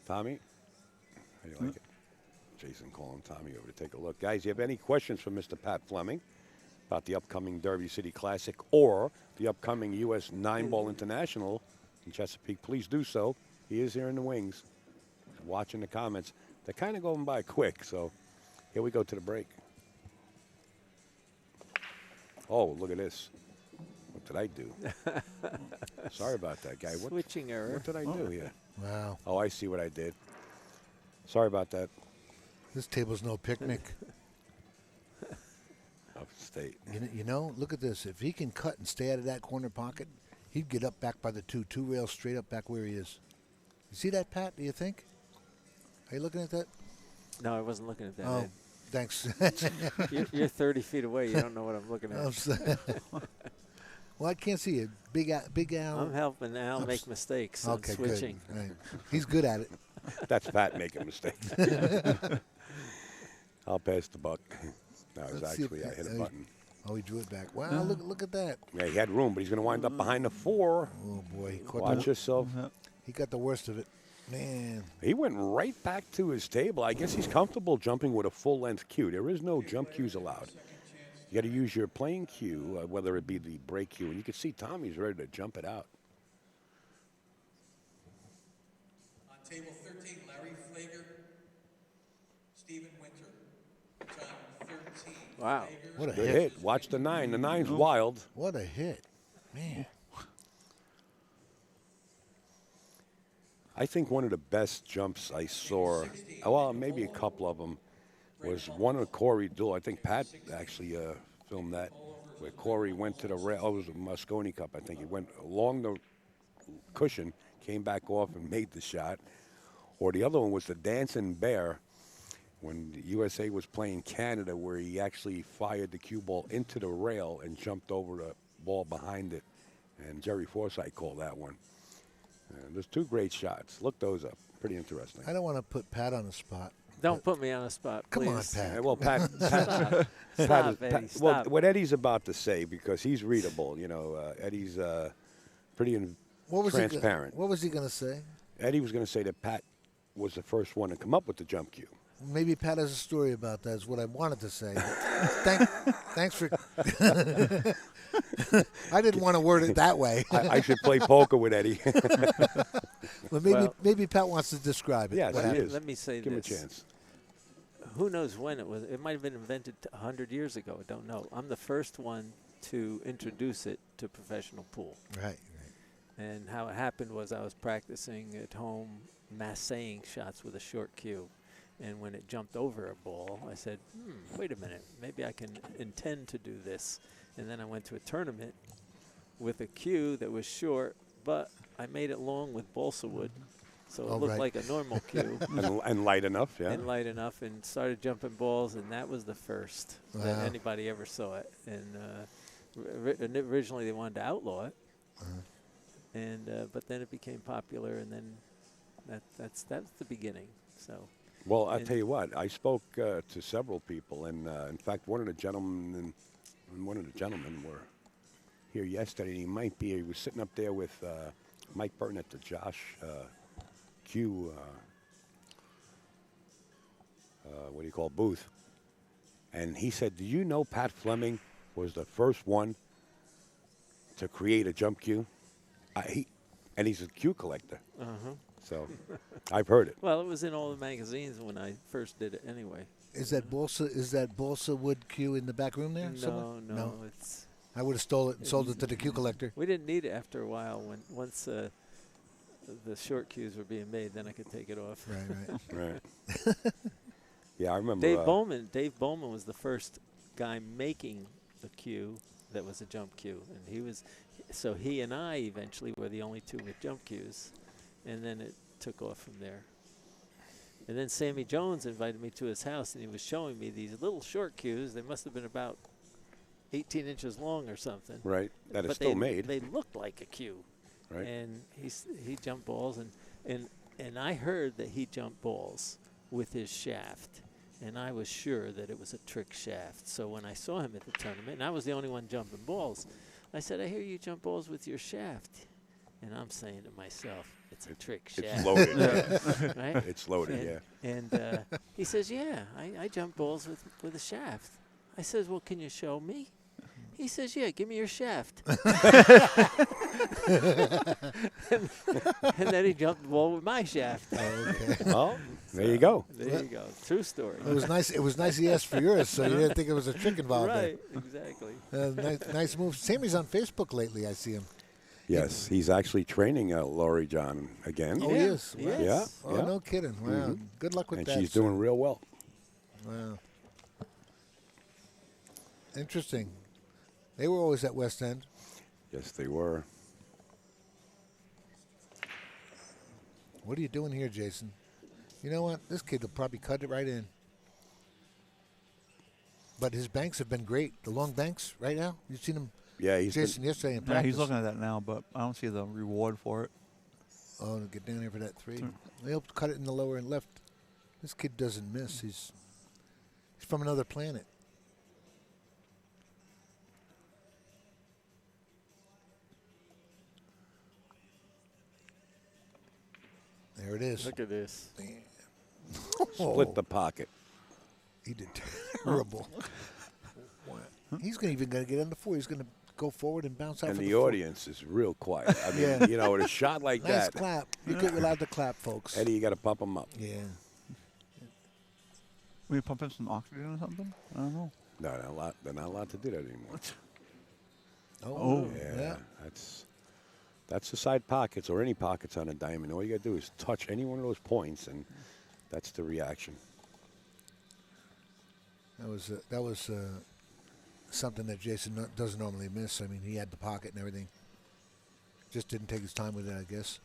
Tommy, how do you like it? Jason calling Tommy over to take a look. Guys, you have any questions for Mr. Pat Fleming about the upcoming Derby City Classic or the upcoming U.S. 9-Ball International in Chesapeake, please do so. He is here in the wings, watching the comments. They're kind of going by quick, so here we go to the break. Oh, look at this. What did I do? Sorry about that, guy. Switching error. What did I do here? Wow. Oh, I see what I did. Sorry about that. This table's no picnic. Upstate. You know, look at this. If he can cut and stay out of that corner pocket, he'd get up back by the 2 rails straight up back where he is. You see that, Pat, do you think? Are you looking at that? No, I wasn't looking at that. Oh, Ed. thanks. You're 30 feet away. You don't know what I'm looking at. Well, I can't see it. Big Al. I'm helping Al make mistakes on Okay, switching. good. Right. He's good at it. That's Pat making mistakes. I'll pass the buck. No, it was Let's see if actually, I hit a Pat- button. Oh, he drew it back. Wow, look at that. Yeah, he had room, but he's going to wind up behind the 4. Oh, boy. He, caught Watch the, yourself. he got the worst of it. Man. He went right back to his table. I guess he's comfortable jumping with a full-length cue. There is no jump cues allowed. You got to use your playing cue, whether it be the break cue. And you can see Tommy's ready to jump it out. On table 13, Larry Flager, Stephen Winter. John 13. Wow. What a Good hit. hit. Watch the 9. The 9's wild. What a hit. Man. I think one of the best jumps I saw, well, maybe a couple of them, was one of Corey Duell. I think Pat actually filmed that, where Corey went to the rail. Oh, it was a Moscone Cup, I think. He went along the cushion, came back off and made the shot. Or the other one was the Dancing Bear, when the USA was playing Canada, where he actually fired the cue ball into the rail and jumped over the ball behind it. And Jerry Forsythe called that one. And there's 2 great shots. Look those up. Pretty interesting. I don't want to put Pat on the spot. Don't put me on the spot, Come on, please. Pat. Yeah, well, Pat, Stop, Eddie, well, stop. what Eddie's about to say, because he's readable, you know, Eddie's pretty transparent. What was he going to say? Eddie was going to say that Pat was the first one to come up with the jump cue. Maybe Pat has a story about that, is what I wanted to say. Thanks for... I didn't want to word it that way. I should play poker with Eddie. But Well- maybe Pat wants to describe it. Yes, What he happened? is. Let me say Give him a this. chance. who knows when it was. It might have been invented 100 years ago. I don't know. I'm the first one to introduce it to professional pool. Right. And how it happened was I was practicing at home massaging shots with a short cue. And when it jumped over a ball, I said, wait a minute, maybe I can intend to do this. And then I went to a tournament with a cue that was short, but I made it long with balsa wood. So it looked like a normal cue. And light enough, yeah. And light enough, and started jumping balls, and that was the first that anybody ever saw it. And originally they wanted to outlaw it. But then it became popular, and then that's the beginning. So. Well, I'll tell you what. I spoke to several people, and in fact, one of the gentlemen were here yesterday. He was sitting up there with Mike Burton at the Josh Q. Booth, and he said, "Do you know Pat Fleming was the first one to create a jump cue?" And he's a cue collector. So I've heard it. Well, it was in all the magazines when I first did it anyway. Is that balsa wood cue in the back room there? No. It's. I would have stole it and sold it to the cue collector. We didn't need it after a while. Once the short cues were being made, then I could take it off. Right. Yeah, I remember. Dave Bowman was the first guy making the cue that was a jump cue, and he and I eventually were the only two with jump cues, and then it took off from there. And then Sammy Jones invited me to his house, and he was showing me these little short cues. They must have been about 18 inches long or something. Right, that is but still made. They looked like a cue. Right. And he jumped balls, and I heard that he jumped balls with his shaft, and I was sure that it was a trick shaft. So when I saw him at the tournament, and I was the only one jumping balls, I said, "I hear you jump balls with your shaft." And I'm saying to myself, it's a trick shaft. It's loaded. Right? It's loaded, And he says, "Yeah, I jump balls with a shaft." I says, "Well, can you show me?" He says, "Yeah, give me your shaft." and then he jumped the ball with my shaft. Okay. Well, there you go. There you go. True story. It was nice. It was nice he asked for yours, so you didn't think it was a trick involved. Right. Exactly. Nice move. Sammy's on Facebook lately. I see him. Yes, he's actually training Laurie John again. Oh, he is. Wow. Yeah. Oh, no kidding. Wow. Good luck with and that. And she's doing real well. Wow. Interesting. They were always at West End. Yes, they were. What are you doing here, Jayson? You know what? This kid will probably cut it right in. But his banks have been great. The long banks right now. You've seen him, Yeah, he's Jayson, yesterday in practice. Yeah, he's looking at that now, but I don't see the reward for it. Oh, to get down here for that three. He'll cut it in the lower and left. This kid doesn't miss. He's from another planet. There it is. Look at this. split the pocket. He did terrible. He's even going to get under four. He's going to go forward and bounce out. And for the four. audience is real quiet. I mean, Yeah. you know, with a shot like Nice that, clap. You're allowed to clap, folks. Eddie, you got to pump them up. Yeah. We pump in some oxygen or something? I don't know. No, they're not allowed to do that anymore. Oh, Yeah, that's the side pockets or any pockets on a diamond. All you got to do is touch any one of those points, and that's the reaction. That was something that Jayson doesn't normally miss. I mean, he had the pocket and everything. Just didn't take his time with it, I guess.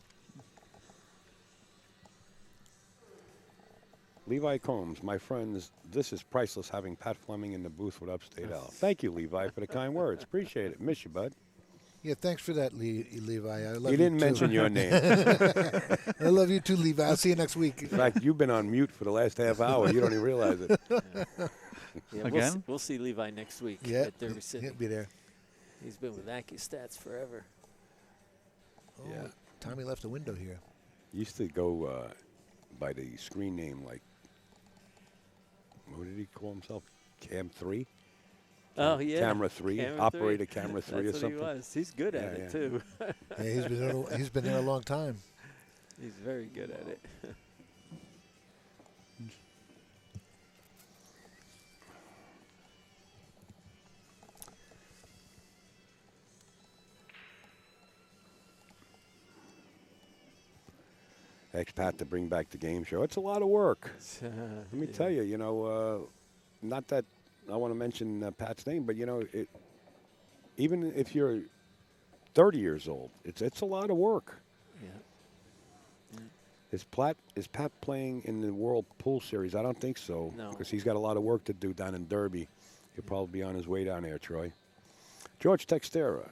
Levi Combs, my friends, this is priceless having Pat Fleming in the booth with Upstate Al. Thank you, Levi, for the kind words. Appreciate it. Miss you, bud. Yeah, thanks for that, Levi. I love you. He didn't too. mention your name. I love you too, Levi. I'll see you next week. In fact, you've been on mute for the last half hour. You don't even realize it. Yeah, Again? we'll see Levi next week Yeah, at Derby City. he'll be there. He's been with Accu-Stats forever. Oh, Yeah. Tommy left a window here. Used to go by the screen name like, what did he call himself? Cam 3? Oh, yeah. Camera 3? Camera Operator Camera 3 That's or something? what he was. He's good at it, too. Yeah, he's been there a long time. He's very good at it. Ex-Pat to bring back the game show. It's a lot of work. Let me tell you, not that I want to mention Pat's name, but, even if you're 30 years old, it's a lot of work. Yeah. Is Pat playing in the World Pool Series? I don't think so. No. Because he's got a lot of work to do down in Derby. He'll probably be on his way down there, Troy. George Textera,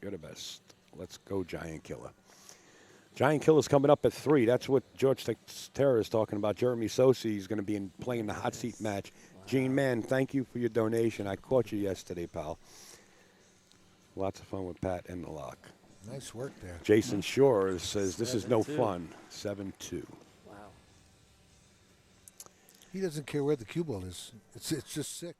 you're the best. Let's go, Giant Killer. Giant Killer's coming up at 3. That's what George Textera is talking about. Jeremy Sosi is going to be playing the hot seat match. Wow. Gene Mann, thank you for your donation. I caught you yesterday, pal. Lots of fun with Pat and the lock. Nice work there. Jason Shore says, this is no 7-2. fun. 7-2. Wow. He doesn't care where the cue ball is. It's just sick.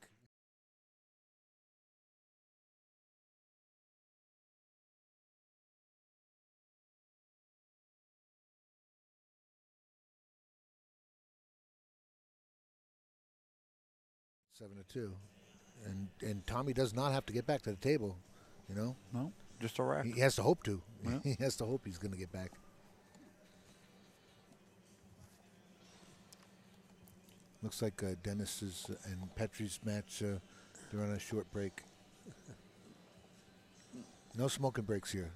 Seven to 2, and Tommy does not have to get back to the table, No, just a rack. He has to hope to. Yeah. He has to hope he's going to get back. Looks like Dennis's and Petrie's match, they're on a short break. No smoking breaks here.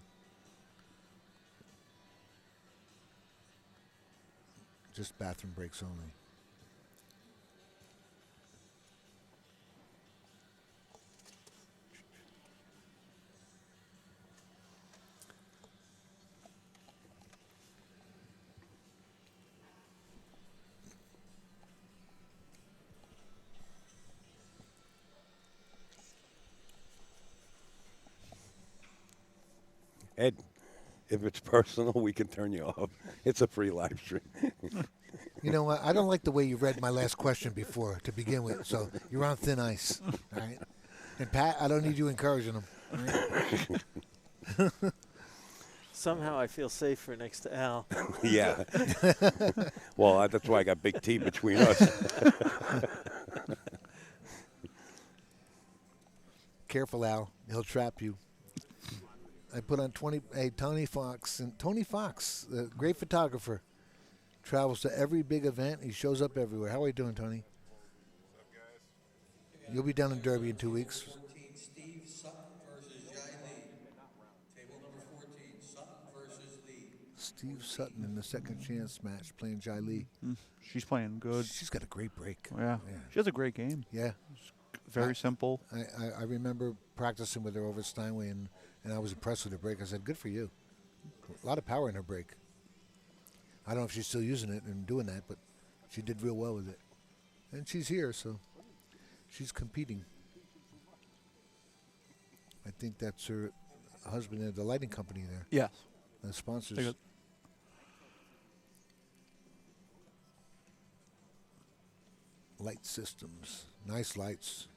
Just bathroom breaks only. Ed, if it's personal, we can turn you off. It's a free live stream. You know what? I don't like the way you read my last question before to begin with, so you're on thin ice. All right? And Pat, I don't need you encouraging him. All right? Somehow I feel safer next to Al. Yeah. Well, that's why I got Big T between us. Careful, Al. He'll trap you. I put on Tony Fox. And Tony Fox, the great photographer, travels to every big event. He shows up everywhere. How are you doing, Tony? What's up, guys? You'll be down in Derby in 2 weeks. 14, Steve Sutton versus Jai Lee. Table number 14, Sutton versus Lee. Steve Sutton in the second chance match playing Jai Lee. She's playing good. She's got a great break. Yeah. She has a great game. Yeah. Very simple. I remember practicing with her over at Steinway, and I was impressed with her break. I said, good for you. A lot of power in her break. I don't know if she's still using it and doing that, but she did real well with it. And she's here, so she's competing. I think that's her husband at the lighting company there. Yes. The sponsors. They got- Light systems. Nice lights.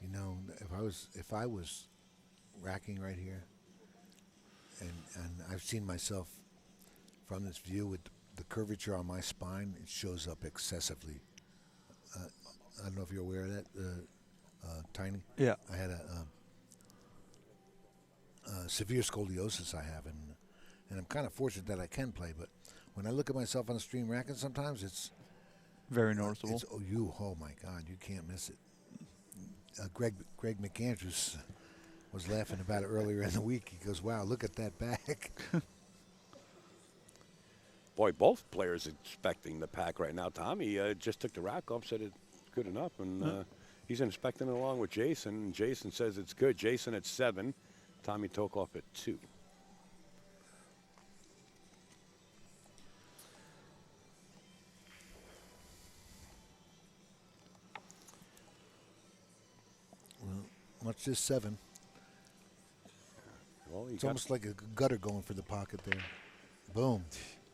You know, if I was racking right here, and I've seen myself from this view with the curvature on my spine, it shows up excessively. I don't know if you're aware of that, Tiny. Yeah. I had a severe scoliosis I have, and I'm kind of fortunate that I can play. But when I look at myself on the stream racking, sometimes it's Very noticeable. oh my God, you can't miss it. Greg McAndrews was laughing about it earlier in the week. He goes, "Wow, look at that back." Boy, both players inspecting the pack right now. Tommy just took the rack off, said it's good enough, and he's inspecting it along with Jayson. And Jayson says it's good. Jayson at 7, Tommy Tokhoff at 2. It's just 7. Well, you It's got almost like a gutter going for the pocket there. Boom.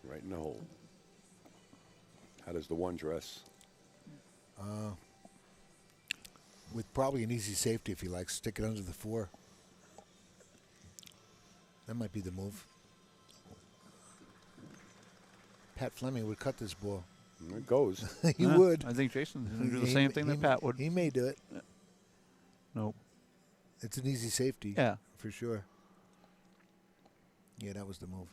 right in the hole. How does the 1 dress? With probably an easy safety if he likes. Stick it under the 4. That might be the move. Pat Fleming would cut this ball. And it goes. He would. I think Jason's going to do the He- same thing that Pat would. He may do it. Nope. It's an easy safety. Yeah. For sure. Yeah, that was the move.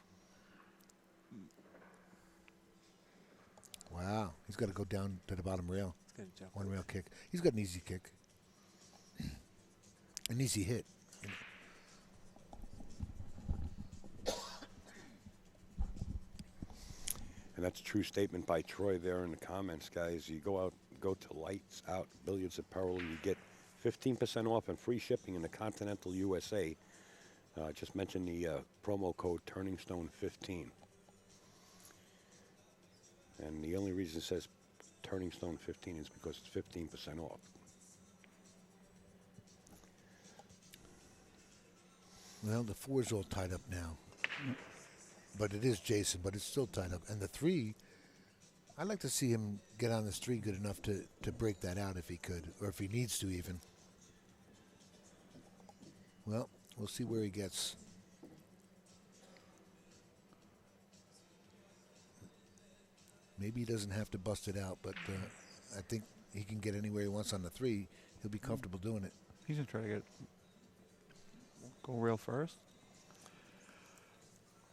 Wow. He's got to go down to the bottom rail. It's going to jump. 1 rail kick. He's got an easy kick. An easy hit. And that's a true statement by Troy there in the comments, guys. You go to Lights Out Billiards Apparel, and you get 15% off and free shipping in the continental USA. Just mention the promo code TurningStone15. And the only reason it says TurningStone15 is because it's 15% off. Well, the 4's all tied up now. But it is Jayson, but it's still tied up. And the 3, I'd like to see him get on this 3 good enough to break that out if he could, or if he needs to even. Well, we'll see where he gets. Maybe he doesn't have to bust it out, but I think he can get anywhere he wants on the 3. He'll be comfortable doing it. He's going to try to go rail first.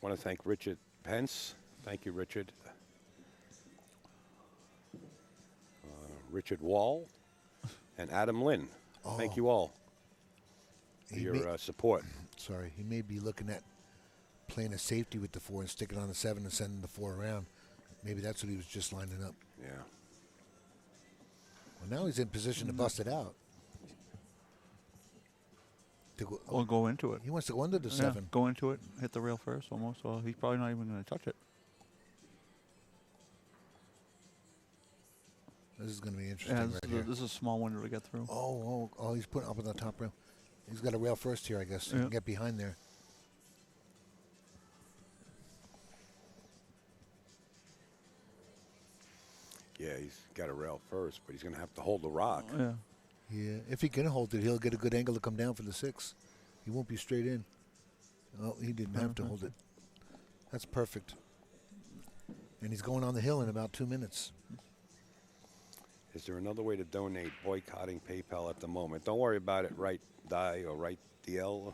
I want to thank Richard Pence. Thank you, Richard. Richard Wall and Adam Lynn. Thank you all for He your may- support. Sorry, he may be looking at playing a safety with the 4 and sticking on the 7 and sending the 4 around. Maybe that's what he was just lining up. Yeah. Well, now he's in position to bust it out. To go, Or go into it. he wants to go under the Yeah, 7. go into it, hit the rail first almost. So he's probably not even going to touch it. This is going to be interesting Yeah, right here. this is a small window to get through. Oh, he's putting up on the top rail. He's got a rail first here, I guess. He Yeah. can get behind there. Yeah, he's got a rail first, but he's going to have to hold the rock. Yeah. Yeah, if he can hold it, he'll get a good angle to come down for the 6. He won't be straight in. Oh, he didn't have to hold it. That's perfect. And he's going on the hill in about 2 minutes. Is there another way to donate? Boycotting PayPal at the moment. Don't worry about it. Right die or right DL.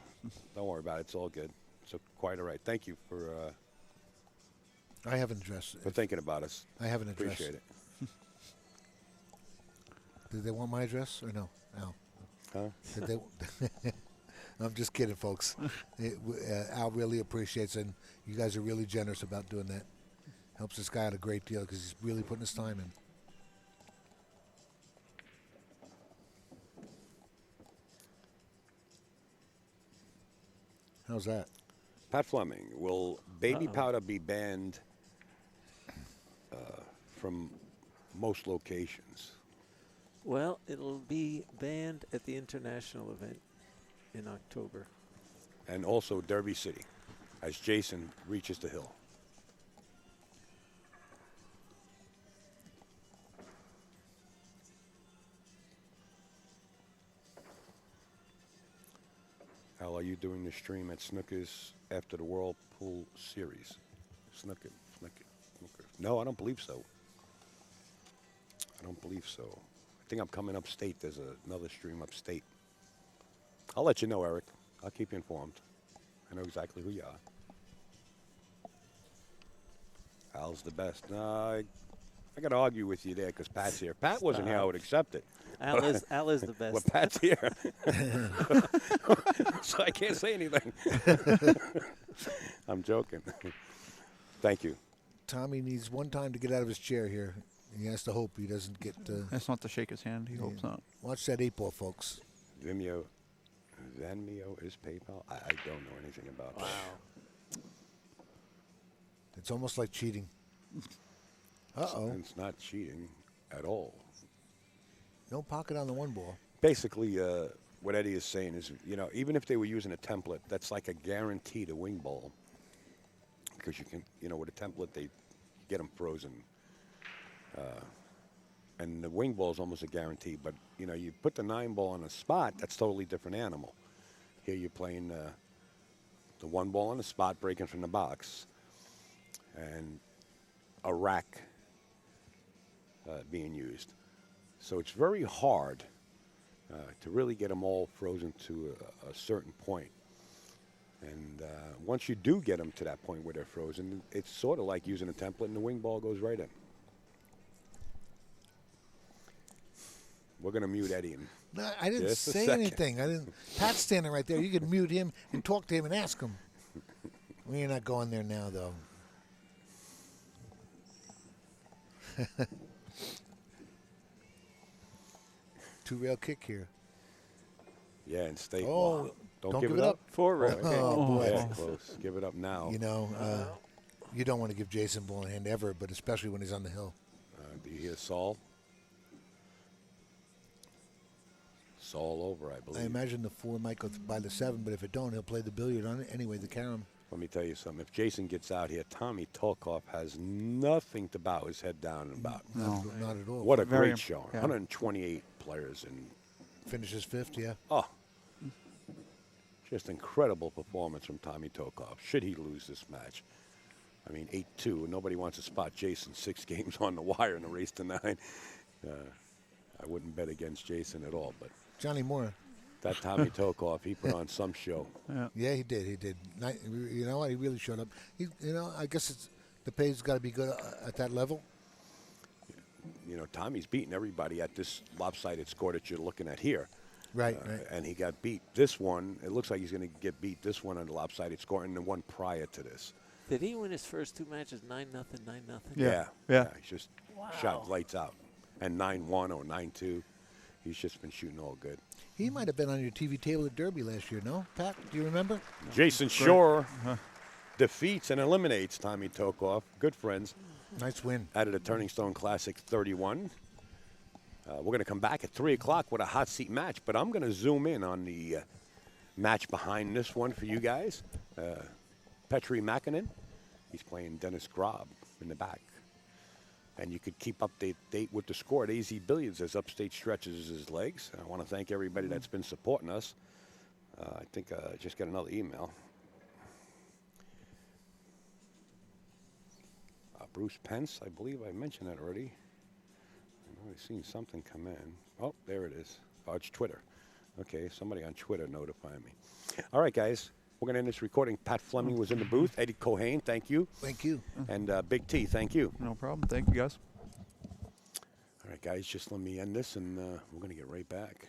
Don't worry about it. It's all good. So quite all right. Thank you for I have an address. thinking about us. I have an address. Appreciate it. Did they want my address or no? Al? Huh? Did they? I'm just kidding, folks. Al really appreciates it, and you guys are really generous about doing that. Helps this guy out a great deal because he's really putting his time in. How's that? Pat Fleming, will baby powder be banned from most locations? Well, it'll be banned at the international event in October. And also Derby City, as Jayson reaches the hill. Al, are you doing the stream at Snooker's after the Whirlpool Series? Snooker. No, I don't believe so. I don't believe so. I think I'm coming upstate. There's another stream upstate. I'll let you know, Eric. I'll keep you informed. I know exactly who you are. Al's the best. No, I got to argue with you there because Pat's here. Pat wasn't here, I would accept it. Al is the best. Well, Pat's here. So I can't say anything. I'm joking. Thank you. Tommy needs one time to get out of his chair here. He has to hope he doesn't get. That's not to shake his hand. He hopes not. Watch that 8-ball, folks. Venmo is PayPal? I don't know anything about that. Wow. It's almost like cheating. Uh-oh. It's not cheating at all. No pocket on the 1 ball. Basically, what Eddie is saying is, even if they were using a template, that's like a guarantee to wing ball. Because you can, with a template, they get them frozen. And the wing ball is almost a guarantee. But, you put the 9 ball on a spot, that's totally different animal. Here you're playing the 1 ball on the spot, breaking from the box. And a rack being used. So it's very hard to really get them all frozen to a certain point. And once you do get them to that point where they're frozen, it's sort of like using a template and the wing ball goes right in. We're going to mute Eddie. No, I didn't Just a say second. anything. I didn't. Pat's standing right there. You could mute him and talk to him and ask him. We're not going there now, though. Two-rail kick here. Yeah, and stay. Oh, don't give it up. 4 rail. Okay. Oh, boy. Yeah, close. Give it up now. You don't want to give Jayson ball in hand ever, but especially when he's on the hill. Do you hear Saul? Saul over, I believe. I imagine the 4 might go by the 7, but if it don't, he'll play the billiard on it anyway, the carom. Let me tell you something. If Jayson gets out here, Tommy Tokhoff has nothing to bow his head down about. No. Not at all. What a Very great showing. yeah. 128 players and Finishes 5th, yeah. Just incredible performance from Tommy Tokhoff. Should he lose this match? I mean, 8-2. Nobody wants to spot Jayson 6 games on the wire in a race to 9. I wouldn't bet against Jayson at all, but Johnny Moore. that Tommy Tokhoff, he put on some show. Yeah, he did. He did. You know what? He really showed up. I guess the pay's got to be good at that level. Tommy's beating everybody at this lopsided score that you're looking at here. Right. And he got beat. This one, it looks like he's going to get beat this one on the lopsided score and the one prior to this. Did he win his first 2 matches 9-0, 9-0? Yeah. He's just shot lights out. And 9-1 or 9-2. He's just been shooting all good. He might have been on your TV table at Derby last year, no? Pat, do you remember? Jayson Shore defeats and eliminates Tommy Tokhoff. Good friends. Nice win. Out of the Turning Stone Classic 31. We're going to come back at 3 o'clock with a hot seat match, but I'm going to zoom in on the match behind this one for you guys. Petri Makinen, he's playing Dennis Grob in the back. And you could keep up date with the score at AZ Billiards as Upstate stretches his legs. I want to thank everybody that's been supporting us. I think I just got another email. Bruce Pence, I believe I mentioned that already. I've already seen something come in. Oh, there it is. Oh, it's Twitter. Okay, somebody on Twitter notified me. All right, guys. We're going to end this recording. Pat Fleming was in the booth. Eddie Cohane, thank you. Thank you. And Big T, thank you. No problem. Thank you, guys. All right, guys, just let me end this, and we're going to get right back.